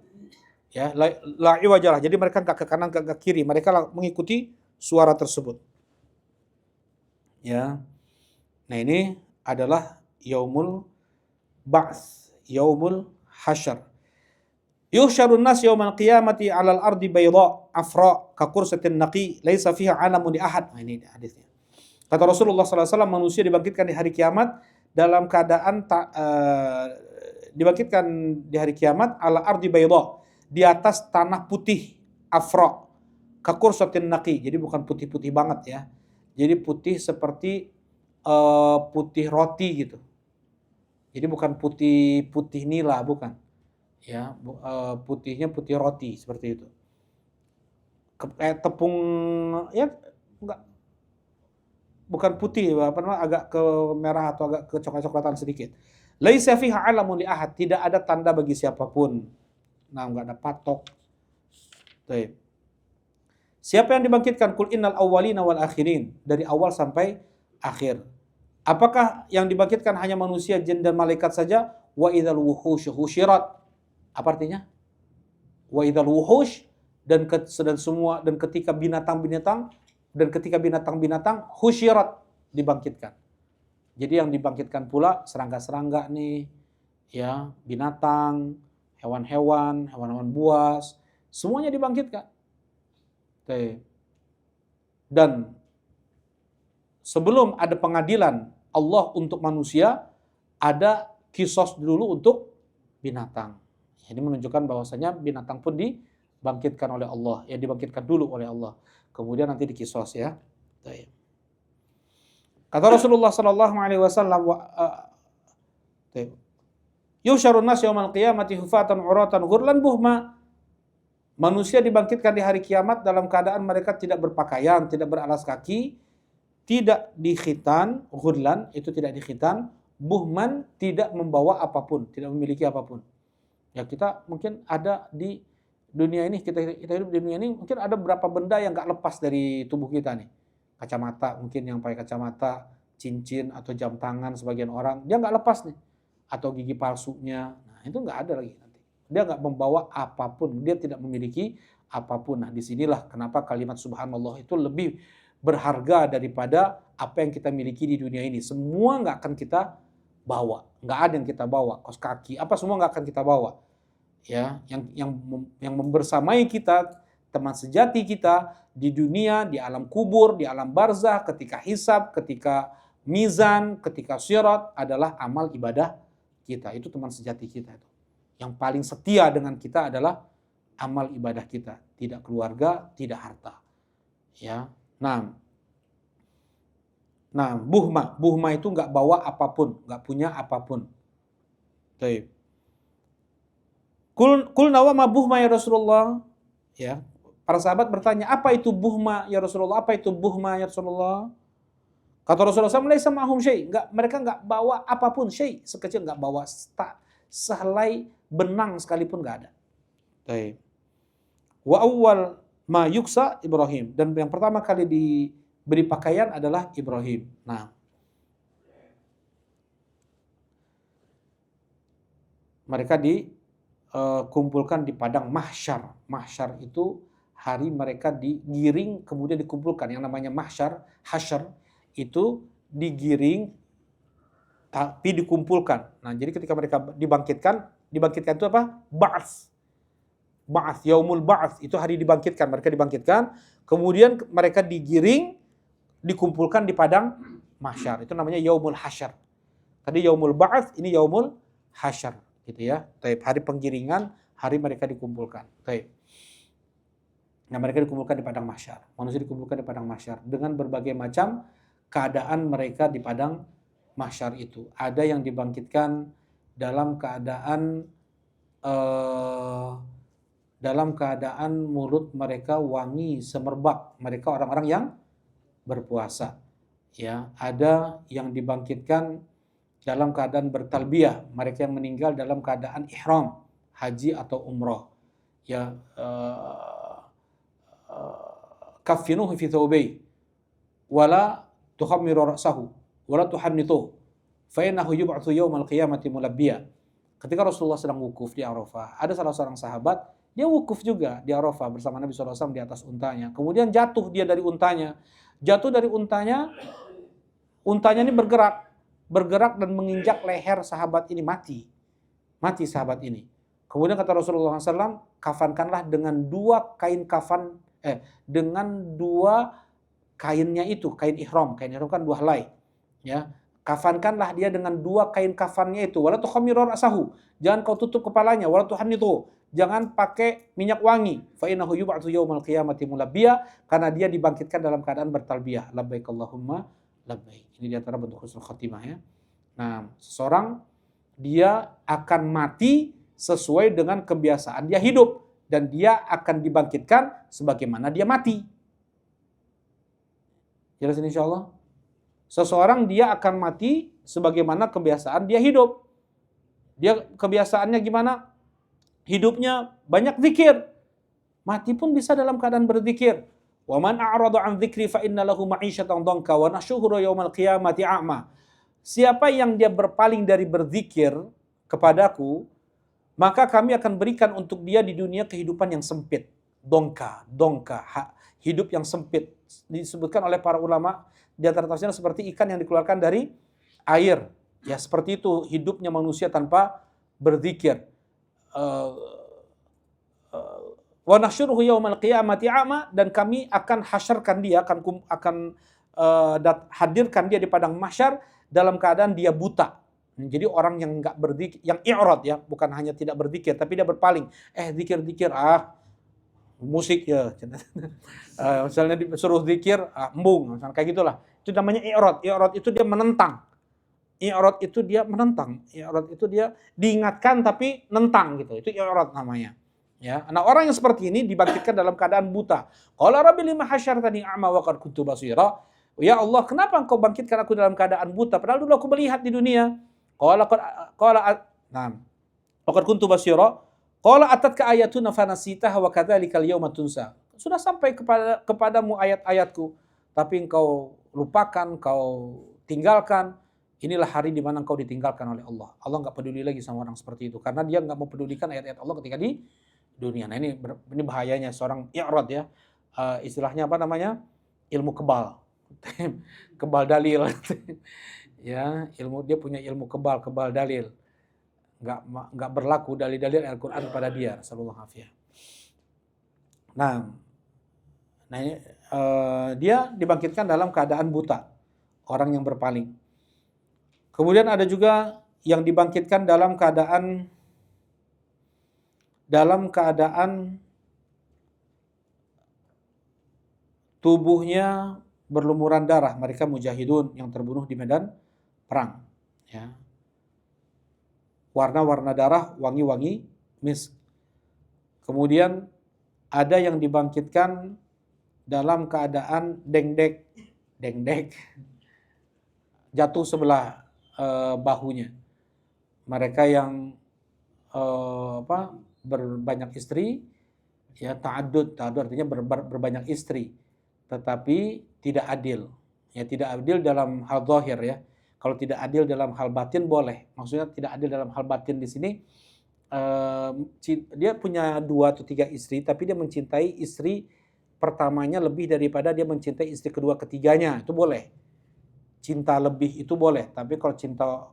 Ya, la iwajala. Jadi mereka enggak ke kanan, enggak ke kiri, mereka mengikuti suara tersebut. Ya. Nah, ini adalah yaumul ba'ts, yaumul hasyr. Yuhsyarun nas yaumal qiyamati 'alal ardi bayda afra ka qursatin naqi laisa fiha 'alamun li ahad. Nah, ini hadisnya. Kata Rasulullah SAW, manusia dibangkitkan di hari kiamat dalam keadaan dibangkitkan di hari kiamat ala ardi bayda, di atas tanah putih, afra ka qursatin naqi. Jadi bukan putih-putih banget ya. Jadi putih seperti putih roti gitu. Jadi bukan putih nila, bukan. Ya, putihnya putih roti seperti itu. Kayak tepung ya, enggak, bukan putih, agak ke merah atau agak ke coklat-coklatan sedikit. Laisa fiha 'alamun li ahad, tidak ada tanda bagi siapapun. Nah, enggak ada patok. Baik. Siapa yang dibangkitkan? Qul innal awwalina wal akhirin, dari awal sampai akhir. Apakah yang dibangkitkan hanya manusia, jin dan malaikat saja? Wa idzal wuhusyu husyirat. Apa artinya? Wa idzal wuhush, dan ketika binatang-binatang husyirat, dibangkitkan. Jadi yang dibangkitkan pula serangga-serangga nih, ya, binatang, hewan-hewan buas, semuanya dibangkitkan. Dan sebelum ada pengadilan Allah untuk manusia, ada kisos dulu untuk binatang. Ini menunjukkan bahwasanya binatang pun dibangkitkan oleh Allah, ya, dibangkitkan dulu oleh Allah. Kemudian nanti dikisos ya. Kata Rasulullah sallallahu alaihi wasallam, yusyarun nas yaumal qiyamati hufatan uratan ghurlan buhma. Manusia dibangkitkan di hari kiamat dalam keadaan mereka tidak berpakaian, tidak beralas kaki, tidak dikhitan, ghurlan itu tidak dikhitan, buhman tidak membawa apapun, tidak memiliki apapun. Ya, kita mungkin ada di dunia ini, kita hidup di dunia ini, mungkin ada beberapa benda yang enggak lepas dari tubuh kita nih. Kacamata, mungkin yang pakai kacamata, cincin atau jam tangan sebagian orang, dia enggak lepas nih. Atau gigi palsunya. Nah, itu enggak ada lagi nanti. Dia enggak membawa apapun, dia tidak memiliki apapun. Nah, disinilah kenapa kalimat subhanallah itu lebih berharga daripada apa yang kita miliki di dunia ini. Semua enggak akan kita bawa, nggak ada yang kita bawa, kaos kaki, apa semua nggak akan kita bawa. ya, yang membersamai kita, teman sejati kita di dunia, di alam kubur, di alam barzah, ketika hisab, ketika mizan, ketika sirat adalah amal ibadah kita. Itu teman sejati kita itu. Yang paling setia dengan kita adalah amal ibadah kita, tidak keluarga, tidak harta. Ya. Nah, buhma itu nggak bawa apapun, nggak punya apapun. Baik. Kul nawama buhma ya Rasulullah. Ya. Para sahabat bertanya, apa itu buhma ya Rasulullah? Apa itu buhma ya Rasulullah? Kata Rasulullah SAW, laisa ma'hum syai'. Mereka nggak bawa apapun, syai'. Sekecil nggak bawa sehelai benang sekalipun nggak ada. Baik. Wa awwal ma yuksa Ibrahim. Dan yang pertama kali diberi pakaian adalah Ibrahim. Nah, mereka dikumpulkan di padang mahsyar. Mahsyar itu hari mereka digiring kemudian dikumpulkan. Yang namanya mahsyar, hasyar itu digiring tapi dikumpulkan. Nah, jadi ketika mereka dibangkitkan itu apa? Ba'ats. Ba'ats, yaumul ba'ats, itu hari dibangkitkan. Mereka dibangkitkan, kemudian mereka digiring, dikumpulkan di padang mahsyar. Itu namanya yaumul hasyar. Tadi yaumul ba'ats, ini yaumul hasyar, gitu ya. Taib, hari penggiringan, hari mereka dikumpulkan. Taib. Nah, mereka dikumpulkan di padang mahsyar. Manusia dikumpulkan di padang mahsyar dengan berbagai macam keadaan mereka di padang mahsyar itu. Ada yang dibangkitkan dalam keadaan mulut mereka wangi semerbak. Mereka orang-orang yang berpuasa. Ya, ada yang dibangkitkan dalam keadaan bertalbiyah. Mereka yang meninggal dalam keadaan ihram, haji atau umrah. Ya, kaffinuhu fi thawbayhi wala tukhammiru ra'sahu wala tuhannithuhu fa innahu yub'atsu yaumal qiyamati mulabbiya. Ketika Rasulullah sedang wukuf di Arafah, ada salah seorang sahabat, dia wukuf juga di Arafah bersama Nabi SAW di atas untanya. Kemudian jatuh dia dari untanya. Jatuh dari untanya ini bergerak dan menginjak leher sahabat ini, mati sahabat ini. Kemudian kata Rasulullah SAW, kafankanlah dengan dua kainnya itu, kain ihram kan dua helai, ya. Kafankanlah dia dengan dua kain kafannya itu. Wala tukhammiru ra'sahu, jangan kau tutup kepalanya. Wala tuhannithu, jangan pakai minyak wangi. Fa innahu yub'atsu yaumal qiyamati mulabbiya, karena dia dibangkitkan dalam keadaan bertalbiyah. Labbaik Allahumma labbaik. Ini di antara bentuk husnul khatimah, ya. Nah, seseorang dia akan mati sesuai dengan kebiasaan dia hidup, dan dia akan dibangkitkan sebagaimana dia mati. Jelas ini insyaallah? Seseorang dia akan mati sebagaimana kebiasaan dia hidup. Dia kebiasaannya gimana? Hidupnya banyak zikir. Mati pun bisa dalam keadaan berzikir. Wa man a'rada 'an dzikri fa inna lahu ma'isyatan dhanka wa nahsyuruhu yaumal qiyamati a'ma. Siapa yang dia berpaling dari berzikir kepadaku, maka kami akan berikan untuk dia di dunia kehidupan yang sempit. Dongka, hidup yang sempit. Disebutkan oleh para ulama di antara tafsirnya seperti ikan yang dikeluarkan dari air. Ya, seperti itu hidupnya manusia tanpa berzikir. Wa nahsyuruhu yaumal qiyamati a'ma, dan kami akan hasyarkan dia, akan hadirkan dia di padang mahsyar dalam keadaan dia buta. Jadi orang yang enggak berzikir, yang i'rad, ya, bukan hanya tidak berzikir tapi dia berpaling. Zikir musik, ya. Misalnya disuruh zikir, embung, misalnya kayak gitulah. Itu namanya i'rad. I'rad itu dia menentang. I'rad itu dia menentang. I'rad itu dia diingatkan tapi nentang gitu. Itu i'rad namanya. Ya, nah orang yang seperti ini dibangkitkan dalam keadaan buta. Qala rabbi lima hasyartani a'ma wa qad kuntu basira. Ya Allah, kenapa engkau bangkitkan aku dalam keadaan buta padahal dulu aku melihat di dunia? Qala qad kuntu basira. Qala atatka ayatuna fanasitaha wa kadzalikal yauma tunsa. Sudah sampai kepadamu ayat-ayatku, tapi engkau lupakan, kau tinggalkan. Inilah hari di mana engkau ditinggalkan oleh Allah. Allah enggak peduli lagi sama orang seperti itu karena dia enggak mempedulikan ayat-ayat Allah ketika di dunia. Nah, ini bahayanya seorang i'rad, ya. Istilahnya apa namanya? Ilmu kebal. Kebal dalil. Ya, dia punya ilmu kebal dalil. nggak berlaku dalil-dalil Al-Quran pada dia. Sallallahu alaihi. Nah ini, dia dibangkitkan dalam keadaan buta, orang yang berpaling. Kemudian ada juga yang dibangkitkan dalam keadaan tubuhnya berlumuran darah, mereka mujahidun yang terbunuh di medan perang. Ya. Warna-warna darah, wangi-wangi misk. Kemudian ada yang dibangkitkan dalam keadaan dengdek, jatuh sebelah bahunya. Mereka yang berbanyak istri, ya ta'addud artinya berbanyak istri, tetapi tidak adil. Ya tidak adil dalam hal zahir ya. Kalau tidak adil dalam hal batin boleh. Maksudnya tidak adil dalam hal batin di sini dia punya 2 atau 3 istri, tapi dia mencintai istri pertamanya lebih daripada dia mencintai istri kedua ketiganya, itu boleh. Cinta lebih itu boleh, tapi kalau cinta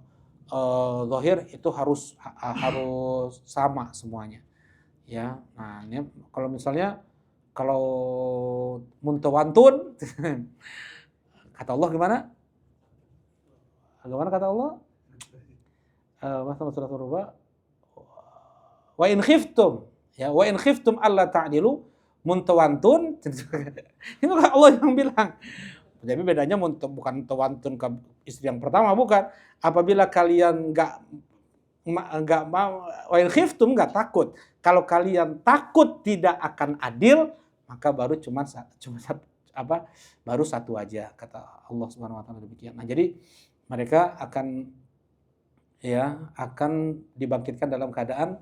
zahir itu harus sama semuanya. Ya, nah ini kalau misalnya kalau muntawantun kata Allah gimana? Bagaimana kata Allah? Masalah surah Ar-Rubah. Wa in khiftum alla ta'dilu muntawantun. Itu Allah yang bilang. Jadi bedanya bukan tawantun ke istri yang pertama, bukan. Apabila kalian enggak mau, wa in khiftum enggak takut. Kalau kalian takut tidak akan adil, maka baru baru satu aja, kata Allah Subhanahu wa taala demikian. Nah, jadi mereka akan dibangkitkan dalam keadaan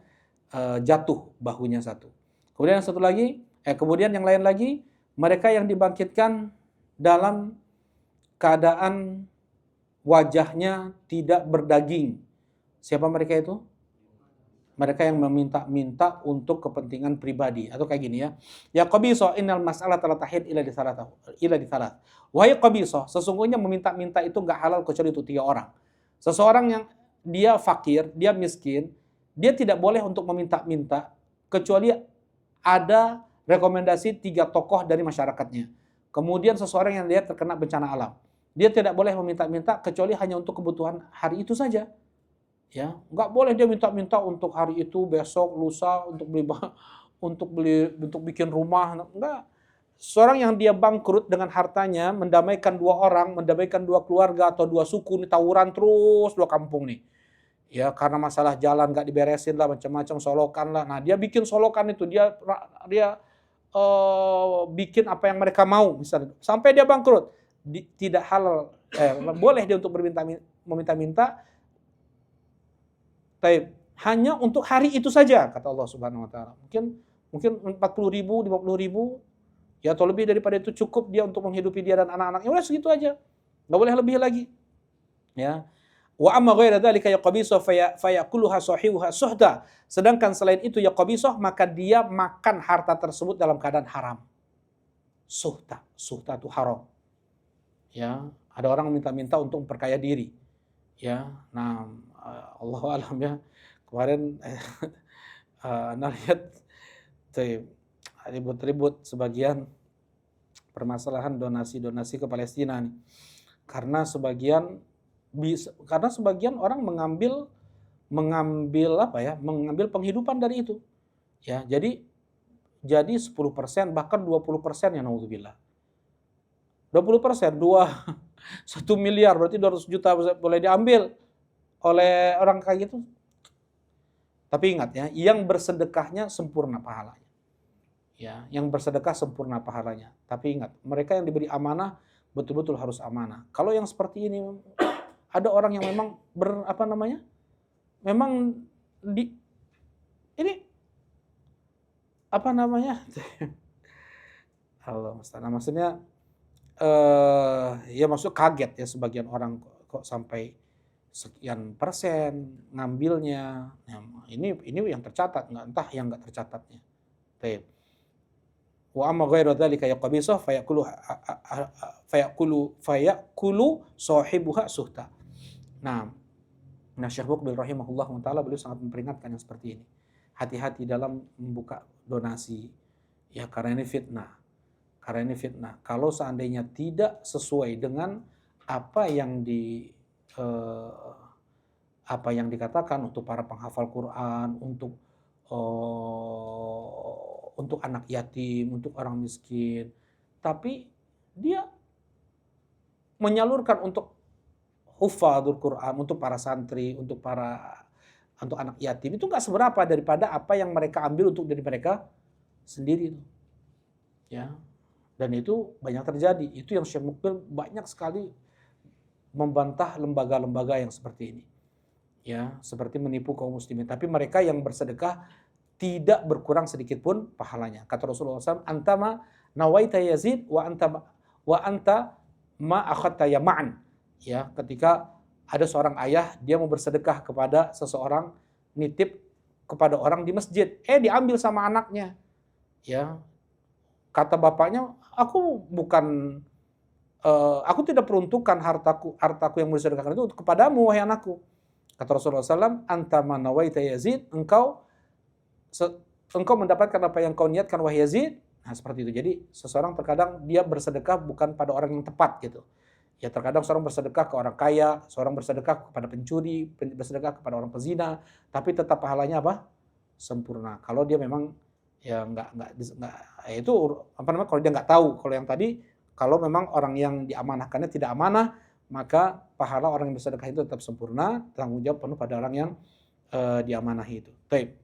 jatuh bahunya satu. Kemudian yang lain lagi, mereka yang dibangkitkan dalam keadaan wajahnya tidak berdaging. Siapa mereka itu? Mereka yang meminta-minta untuk kepentingan pribadi, atau kayak gini ya. Ya qabisa innal mas'alata la tahid ila di salat. Wahai qabisa, sesungguhnya meminta-minta itu enggak halal kecuali itu 3 orang. Seseorang yang dia fakir, dia miskin, dia tidak boleh untuk meminta-minta kecuali ada rekomendasi 3 tokoh dari masyarakatnya. Kemudian seseorang yang dia terkena bencana alam, dia tidak boleh meminta-minta kecuali hanya untuk kebutuhan hari itu saja. Ya, nggak boleh dia minta-minta untuk hari itu, besok, lusa untuk bikin rumah, enggak. Seorang yang dia bangkrut dengan hartanya, mendamaikan 2 orang, mendamaikan 2 keluarga atau 2 suku nih, tawuran terus 2 kampung nih. Ya, karena masalah jalan nggak diberesin lah, macam-macam solokan lah. Nah, dia bikin solokan itu, dia bikin apa yang mereka mau misalnya. Sampai dia bangkrut, tidak halal, boleh dia untuk meminta-minta. Hanya untuk hari itu saja, kata Allah Subhanahu wa taala. Mungkin 40.000, 50.000, ya atau lebih daripada itu cukup dia untuk menghidupi dia dan anak-anaknya. Udah segitu aja. Enggak boleh lebih lagi. Ya. Wa amma ghaira dzalika yaqbisu fayakuluha sahibuha suhda. Sedangkan selain itu yaqbisu, maka dia makan harta tersebut dalam keadaan haram. Suhda itu haram. Ya, ada orang minta-minta untuk memperkaya diri. Ya. Nah, Allahu alam ya. Kemarin Anda lihat ribut-ribut sebagian permasalahan donasi ke Palestina nih. Karena sebagian orang mengambil penghidupan dari itu. Ya, jadi 10% bahkan 20% ya naudzubillah. 20%, 1 miliar berarti 200 juta boleh diambil oleh orang kayak gitu. Tapi ingat ya, yang bersedekahnya sempurna pahalanya. Ya, yang bersedekah sempurna pahalanya. Tapi ingat, mereka yang diberi amanah betul-betul harus amanah. Kalau yang seperti ini, ada orang yang memang Allah musta'an. Maksudnya ya maksud kaget ya sebagian orang kok sampai sekian persen ngambilnya. Nah, ini yang tercatat, entah yang enggak tercatatnya. Baik. Wa amma ghairu dzalika yaqbisu fayakulu sahibuha suhta. Nah, Nah, Syekh Muqbil rahimahullah taala beliau sangat memperingatkan yang seperti ini. Hati-hati dalam membuka donasi, ya, karena ini fitnah. Karena ini fitnah. Kalau seandainya tidak sesuai dengan apa yang di eh, apa yang dikatakan untuk para penghafal Quran, untuk anak yatim, untuk orang miskin, tapi dia menyalurkan untuk hufadzul Quran, untuk para santri, untuk anak yatim, itu nggak seberapa daripada apa yang mereka ambil untuk diri mereka sendiri, ya. Dan itu banyak terjadi. Itu yang Syekh Mukbil banyak sekali membantah lembaga-lembaga yang seperti ini, ya, seperti menipu kaum muslimin. Tapi mereka yang bersedekah tidak berkurang sedikit pun pahalanya. Kata Rasulullah SAW, antama nawaita yazid wa anta ma akhadta yama'an. Ya, ketika ada seorang ayah, dia mau bersedekah kepada seseorang, nitip kepada orang di masjid, diambil sama anaknya. Ya, kata bapaknya, aku tidak peruntukkan hartaku yang disedekahkan itu kepadamu, wahai anakku. Kata Rasulullah SAW, anta ma nawaita yazid, engkau mendapatkan apa yang kau niatkan, wahai Yazid. Nah, seperti itu. Jadi seseorang terkadang dia bersedekah bukan pada orang yang tepat gitu. Ya, terkadang seorang bersedekah ke orang kaya, seorang bersedekah kepada pencuri, bersedekah kepada orang pezina, tapi tetap pahalanya apa? Sempurna. Kalau dia memang ya nggak itu apa namanya, kalau dia nggak tahu. Kalau yang tadi, kalau memang orang yang diamanahkannya tidak amanah, maka pahala orang yang bersedekah itu tetap sempurna, tanggung jawab penuh pada orang yang diamanahi itu. Baik.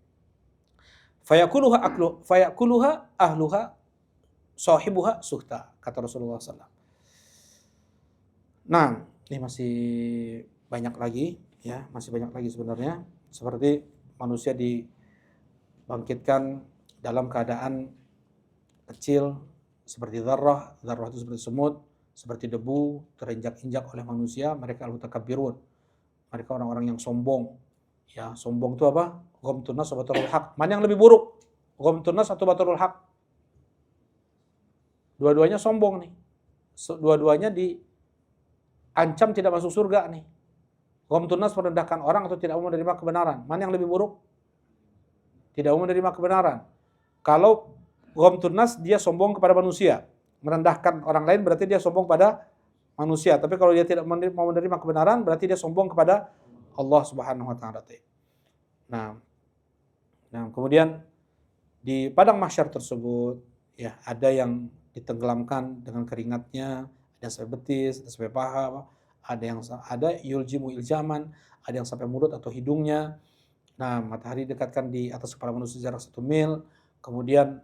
Fayakuluha ahluha sahibuha suhta, kata Rasulullah SAW. Nah, ini masih banyak lagi, ya, masih banyak lagi sebenarnya. Seperti manusia dibangkitkan dalam keadaan kecil seperti dzarrah itu seperti semut, seperti debu, terinjak-injak oleh manusia. Mereka al-mutakabbirun, mereka orang-orang yang sombong. Ya, sombong itu apa? Ghamtun nas wa batarul haq. Mana yang lebih buruk? Ghamtun nas atau batarul haq? Dua-duanya sombong nih. Dua-duanya diancam tidak masuk surga nih. Ghamtun nas merendahkan orang atau tidak mau menerima kebenaran. Mana yang lebih buruk? Tidak mau menerima kebenaran. Kalau ghamtun nas, dia sombong kepada manusia, merendahkan orang lain, berarti dia sombong pada manusia. Tapi kalau dia tidak mau menerima kebenaran, berarti dia sombong kepada Allah Subhanahu wa taala. Nah, kemudian di padang mahsyar tersebut, ya, ada yang ditenggelamkan dengan keringatnya, ada yang sampai betis, ada sampai paha, ada yuljimu iljaman, ada yang sampai mulut atau hidungnya. Nah, matahari dekatkan di atas kepala manusia jarak 1 mil. Kemudian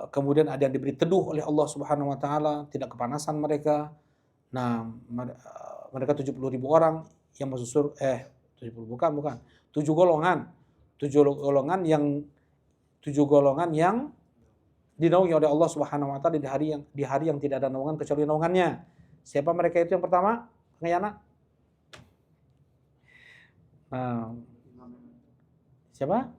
kemudian ada yang diberi teduh oleh Allah Subhanahu wa taala, tidak kepanasan mereka. Nah, mereka 70.000 orang yang masuk surga, 70 bukan. 7 golongan. 7 golongan yang dinaungi oleh Allah Subhanahu wa taala di hari yang tidak ada naungan kecuali naungannya. Siapa mereka itu yang pertama? Ngayana? Siapa?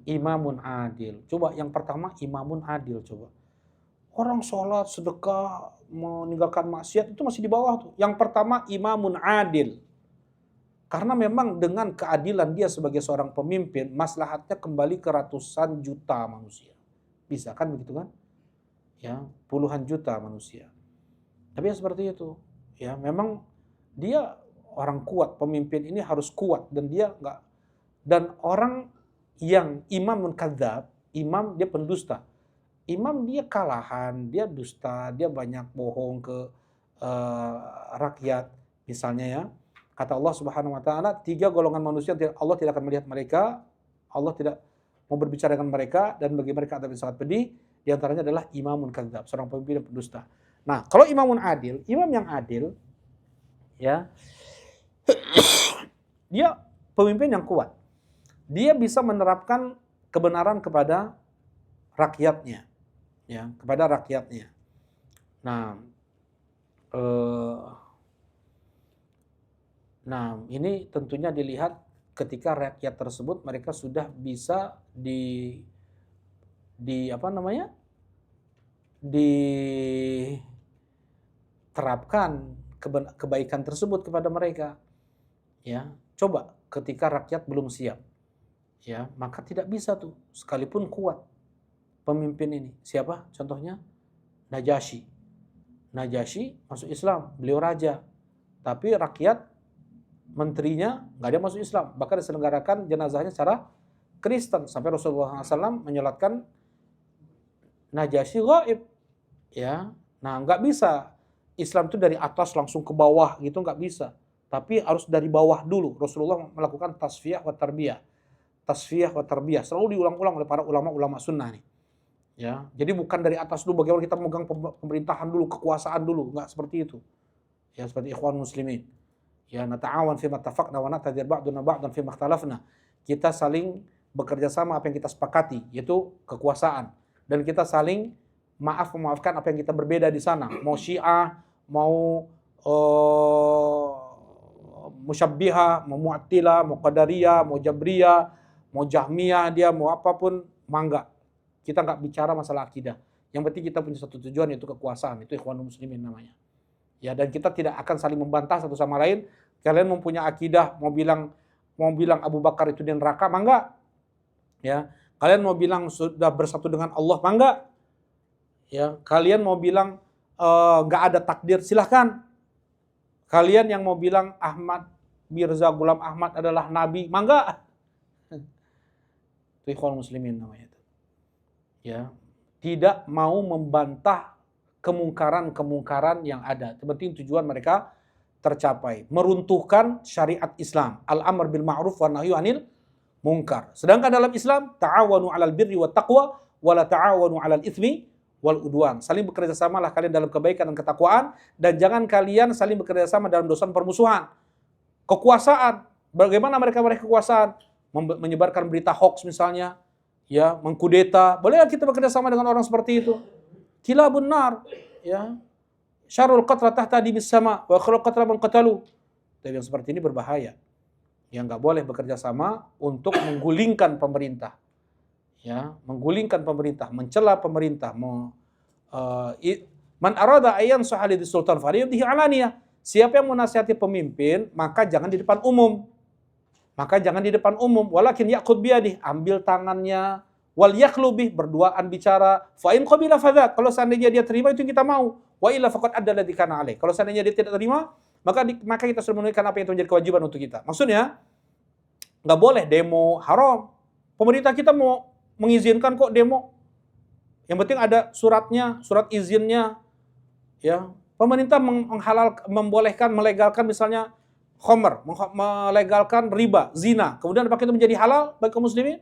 Imamun adil. Coba yang pertama, imamun adil, coba. Orang sholat, sedekah, meninggalkan maksiat itu masih di bawah tuh. Yang pertama, imamun adil. Karena memang dengan keadilan dia sebagai seorang pemimpin, maslahatnya kembali ke ratusan juta manusia. Bisa kan begitu kan? Ya, puluhan juta manusia. Tapi ya seperti itu. Ya, memang dia orang kuat, pemimpin ini harus kuat, dan dia enggak, dan orang yang imamun kadzab, imam dia pendusta. Imam dia kalahan, dia dusta, dia banyak bohong ke rakyat misalnya, ya. Kata Allah Subhanahu wa taala, 3 golongan manusia Allah tidak akan melihat mereka, Allah tidak mau berbicara dengan mereka, dan bagi mereka adab yang sangat pedih. Di antaranya adalah imamun kadzab, seorang pemimpin yang pendusta. Nah, kalau imamun adil, imam yang adil, ya, dia pemimpin yang kuat. Dia bisa menerapkan kebenaran kepada rakyatnya, ya, kepada rakyatnya. Nah, ini tentunya dilihat ketika rakyat tersebut mereka sudah bisa diterapkan kebaikan tersebut kepada mereka. Ya, coba ketika rakyat belum siap, ya, maka tidak bisa tuh sekalipun kuat pemimpin ini. Siapa? Contohnya Najasyi. Najasyi masuk Islam, beliau raja. Tapi rakyat, menterinya nggak ada masuk Islam. Bahkan diselenggarakan jenazahnya secara Kristen. Sampai Rasulullah SAW menyolatkan Najasyi gaib. Ya, nah nggak bisa. Islam itu dari atas langsung ke bawah gitu nggak bisa. Tapi harus dari bawah dulu. Rasulullah melakukan tasfiyah wa tarbiyah. Tasfiyah wa tarbiyah. Selalu diulang-ulang oleh para ulama-ulama sunnah nih. Ya, jadi bukan dari atas dulu bagaimana kita memegang pemerintahan dulu, kekuasaan dulu, enggak seperti itu. Ya, seperti ikhwan muslimin. Ya, nata'awan fi ma tafaqna wa na'tadir ba'duna ba'dan fi ma ikhtalafna. Kita saling bekerja sama apa yang kita sepakati, yaitu kekuasaan. Dan kita saling memaafkan apa yang kita berbeda di sana. Mau Syiah, mau Musyabbihah, mau Mu'attilah, mau Qadariyah, mau Jabriyah, mau Jahmiyah, dia mau apapun, mangga. Kita nggak bicara masalah akidah. Yang penting kita punya satu tujuan, yaitu kekuasaan. Itu ikhwanul muslimin namanya. Ya, dan kita tidak akan saling membantah satu sama lain. Kalian mempunyai akidah, mau bilang Abu Bakar itu di neraka, mangga. Ya, kalian mau bilang sudah bersatu dengan Allah, mangga. Ya, kalian mau bilang nggak ada takdir, silahkan. Kalian yang mau bilang Mirza Ghulam Ahmad adalah nabi, mangga. Itu ikhwanul muslimin namanya. Ya, tidak mau membantah kemungkaran-kemungkaran yang ada. Yang penting tujuan mereka tercapai, meruntuhkan syariat Islam, al-amr bil ma'ruf wa nahyu anil munkar. Sedangkan dalam Islam, ta'awanu 'alal birri wat taqwa wa la ta'awanu 'alal itsmi wal udwan. Saling bekerja samalah kalian dalam kebaikan dan ketakwaan, dan jangan kalian saling bekerja sama dalam dosa permusuhan. Kekuasaan, bagaimana mereka kekuasaan? Menyebarkan berita hoax misalnya, ya, mengkudeta. Boleh kita bekerja sama dengan orang seperti itu? Kilabun nar, ya. Syarrul qatra tahta di sama wa khairul qatra man qatalu. Tapi yang seperti ini berbahaya. Yang nggak boleh bekerja sama untuk menggulingkan pemerintah. Ya, menggulingkan pemerintah, mencela pemerintah, man arada ayyan sahali sultan fariyadihi alaniyah. Siapa yang menasihati pemimpin, maka jangan di depan umum. Walakin ya'khud biyadih, ambil tangannya, wal yakhlubih, berduaan bicara, fa in qabila fadzak, kalau seandainya dia terima itu yang kita mau, wa illa faqad adda alladzi kana alaih. Kalau seandainya dia tidak terima, maka kita sudah menunaikan apa yang menjadi kewajiban untuk kita. Maksudnya enggak boleh demo, haram. Pemerintah kita mau mengizinkan kok demo. Yang penting ada suratnya, surat izinnya. Ya, pemerintah melegalkan misalnya khamr, melegalkan riba, zina, kemudian apakah itu menjadi halal bagi kaum muslimin?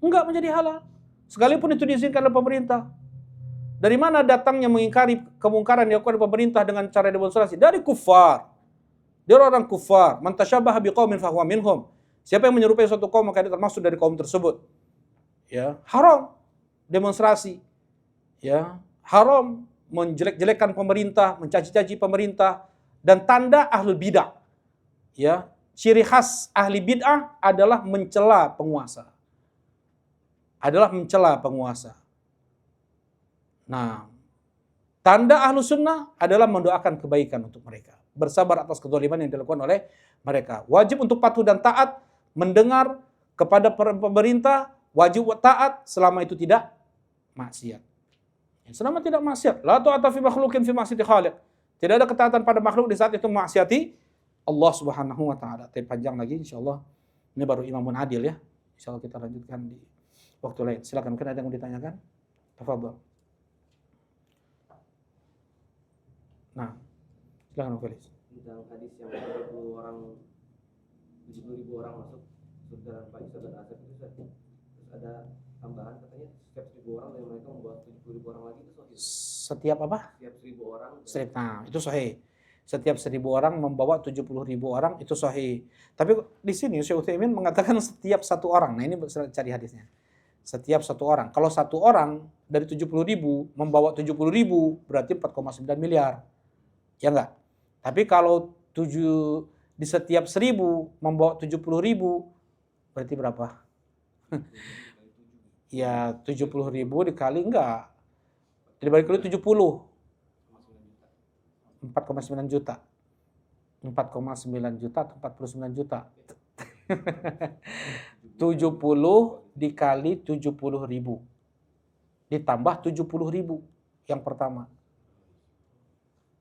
Enggak menjadi halal. Sekalipun itu diizinkan oleh pemerintah. Dari mana datangnya mengingkari kemungkaran yang dilakukan oleh pemerintah dengan cara demonstrasi? Dari kufar. Dari orang kufar. Man tashabbaha biqaumin fahuwa minhum. Siapa yang menyerupai suatu kaum maka dia termasuk dari kaum tersebut. Ya, haram demonstrasi. Ya, haram menjelek-jelekkan pemerintah, mencaci-caci pemerintah, dan tanda ahlul bidah. Ya, ciri khas ahli bid'ah adalah mencela penguasa. Nah, tanda ahlu sunnah adalah mendoakan kebaikan untuk mereka. Bersabar atas kezaliman yang dilakukan oleh mereka. Wajib untuk patuh dan taat, mendengar kepada pemerintah, wajib taat selama itu tidak maksiat. Selama tidak maksiat. La ta'ata fi makhluqin fi ma'siyati khaliq. Tidak ada ketaatan pada makhluk di saat itu maksiati Allah Subhanahu wa taala. Tapi panjang lagi insyaallah. Ini baru imamun adil ya. Insyaallah kita lanjutkan di waktu lain. Silakan, mungkin ada yang mau ditanyakan? Tafadhol. Nah, silakan Felis. Tentang hadis yang 70 orang masuk surga Pak Isa dan Asep itu terus ada tambahan katanya setiap 1000 orang dari mereka membawa 70.000 orang lagi, itu sahih. Setiap apa? Setiap 1000 orang. Nah, itu sahih. Setiap 1000 orang membawa 70.000 orang, itu sahih. Tapi di sini Syekh Utsaimin mengatakan setiap satu orang. Nah, ini cari hadisnya. Setiap satu orang. Kalau satu orang dari 70.000 membawa 70.000 berarti 4,9 miliar. Ya enggak? Tapi kalau di setiap 1000 membawa 70.000 berarti berapa? Ya 70.000 dikali enggak. Dibagi kali 70. 4,9 juta. 4,9 juta atau 49 juta. 70 dikali 70 ribu. Ditambah 70 ribu yang pertama.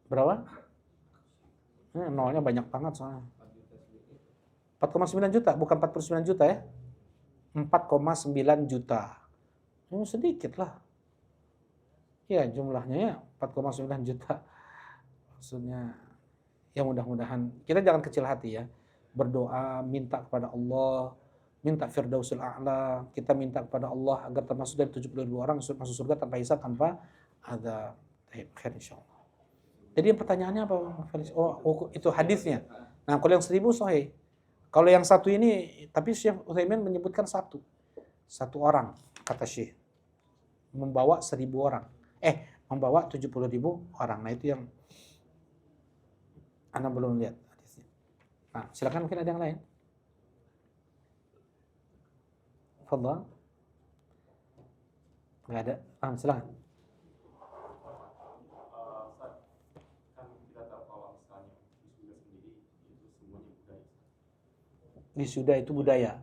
Berapa? Nolnya banyak banget soalnya. 4,9 juta, bukan 49 juta ya. 4,9 juta. Sedikit lah. Ya jumlahnya ya 4,9 juta. Maksudnya ya mudah-mudahan kita jangan kecil hati ya. Berdoa, minta kepada Allah, minta Firdausul A'la, kita minta kepada Allah agar termasuk dari 70.000 orang masuk surga tanpa hisab, tanpa ada khair insyaallah. Jadi yang pertanyaannya apa? Oh, itu hadisnya. Nah, kalau yang 1000 sahih. Kalau yang satu ini, tapi Syekh Utsaimin menyebutkan satu orang, kata Syekh. Membawa 1000 orang. Membawa 70.000 orang. Nah, itu yang Anda belum lihat hadisnya. Nah, silakan mungkin ada yang lain. Fadhal. Enggak ada. Silakan. Wisuda itu budaya.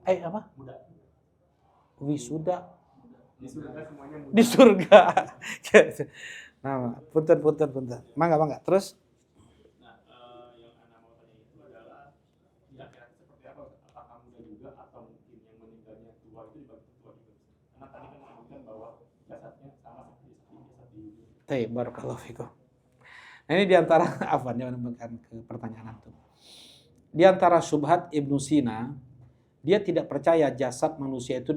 Apa? Wisuda di surga. Nah, punten. Mangga. Terus? Nah, yang Anda mau tanya itu adalah di akhirat seperti apa? Apakah muda juga atau mungkin yang meninggalnya tua itu dibagi tua juga? Karena tadi kan menyebutkan bahwa jasadnya sama seperti jasad di dunia. Barakallahu fikum. Nah, ini diantara apa yang menemukan ke pertanyaan itu. Di antara syubhat Ibnu Sina, dia tidak percaya jasad manusia itu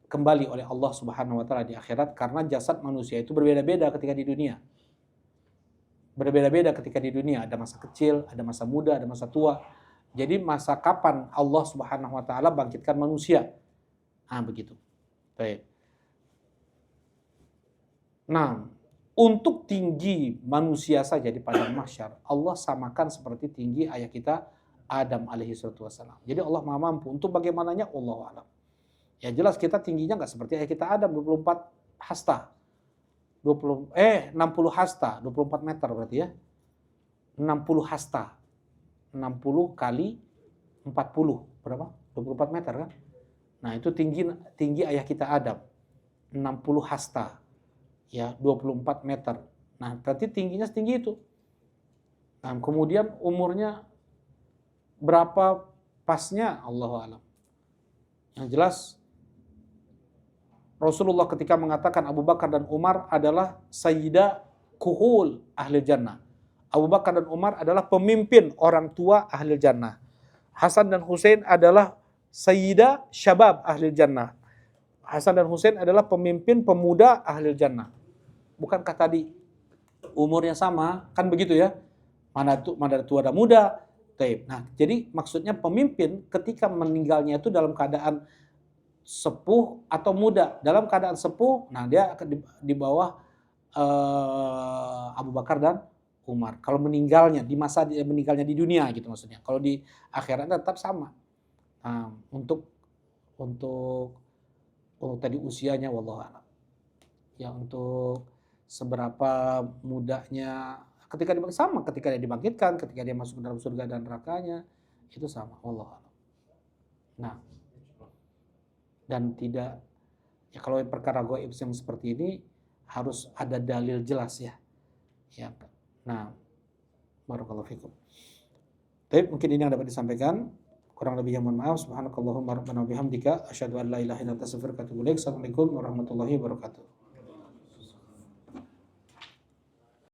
kembali oleh Allah Subhanahu wa taala di akhirat, karena jasad manusia itu berbeda-beda ketika di dunia. Berbeda-beda ketika di dunia, ada masa kecil, ada masa muda, ada masa tua. Jadi masa kapan Allah Subhanahu wa taala bangkitkan manusia? Begitu. Baik. Nah, untuk tinggi manusia saja di padang mahsyar, Allah samakan seperti tinggi ayah kita Adam alaihi salatu wassalam. Jadi Allah Maha mampu. Untuk bagaimananya Allahu a'lam. Ya jelas kita tingginya enggak seperti ayah kita Adam 24 hasta. 60 hasta, 24 meter berarti ya. 60 hasta. 60 kali 40 berapa? 24 meter kan? Nah, itu tinggi ayah kita Adam. 60 hasta. Ya, 24 meter. Nah, berarti tingginya setinggi itu. Nah, kemudian umurnya berapa pasnya Allahu a'lam. Yang jelas Rasulullah ketika mengatakan Abu Bakar dan Umar adalah sayyida kuhul ahli jannah. Abu Bakar dan Umar adalah pemimpin orang tua ahli jannah. Hasan dan Husain adalah sayyida syabab ahli jannah. Hasan dan Husain adalah pemimpin pemuda ahli jannah. Bukankah tadi umurnya sama? Kan begitu ya. Mana tua dan muda. Nah, jadi maksudnya pemimpin ketika meninggalnya itu dalam keadaan sepuh atau muda. Dalam keadaan sepuh, nah dia akan di bawah Abu Bakar dan Umar. Kalau meninggalnya di masa dia meninggalnya di dunia gitu maksudnya. Kalau di akhirat tetap sama. Nah, untuk tadi usianya wallahu a'lam. Ya untuk seberapa mudanya ketika dia dibangkitkan, ketika dia masuk ke dalam surga dan nerakanya, itu sama wallahu a'lam. Nah, dan tidak ya kalau perkara gaib yang seperti ini harus ada dalil jelas ya. Nah, barakallahu fikum. Baik, mungkin ini yang dapat disampaikan. Kurang lebihnya mohon maaf. Subhanakallahumma rabbana wa bihamdika asyhadu an la ilaha illa anta astaghfiruka wa atubu ilaik. Assalamualaikum warahmatullahi wabarakatuh.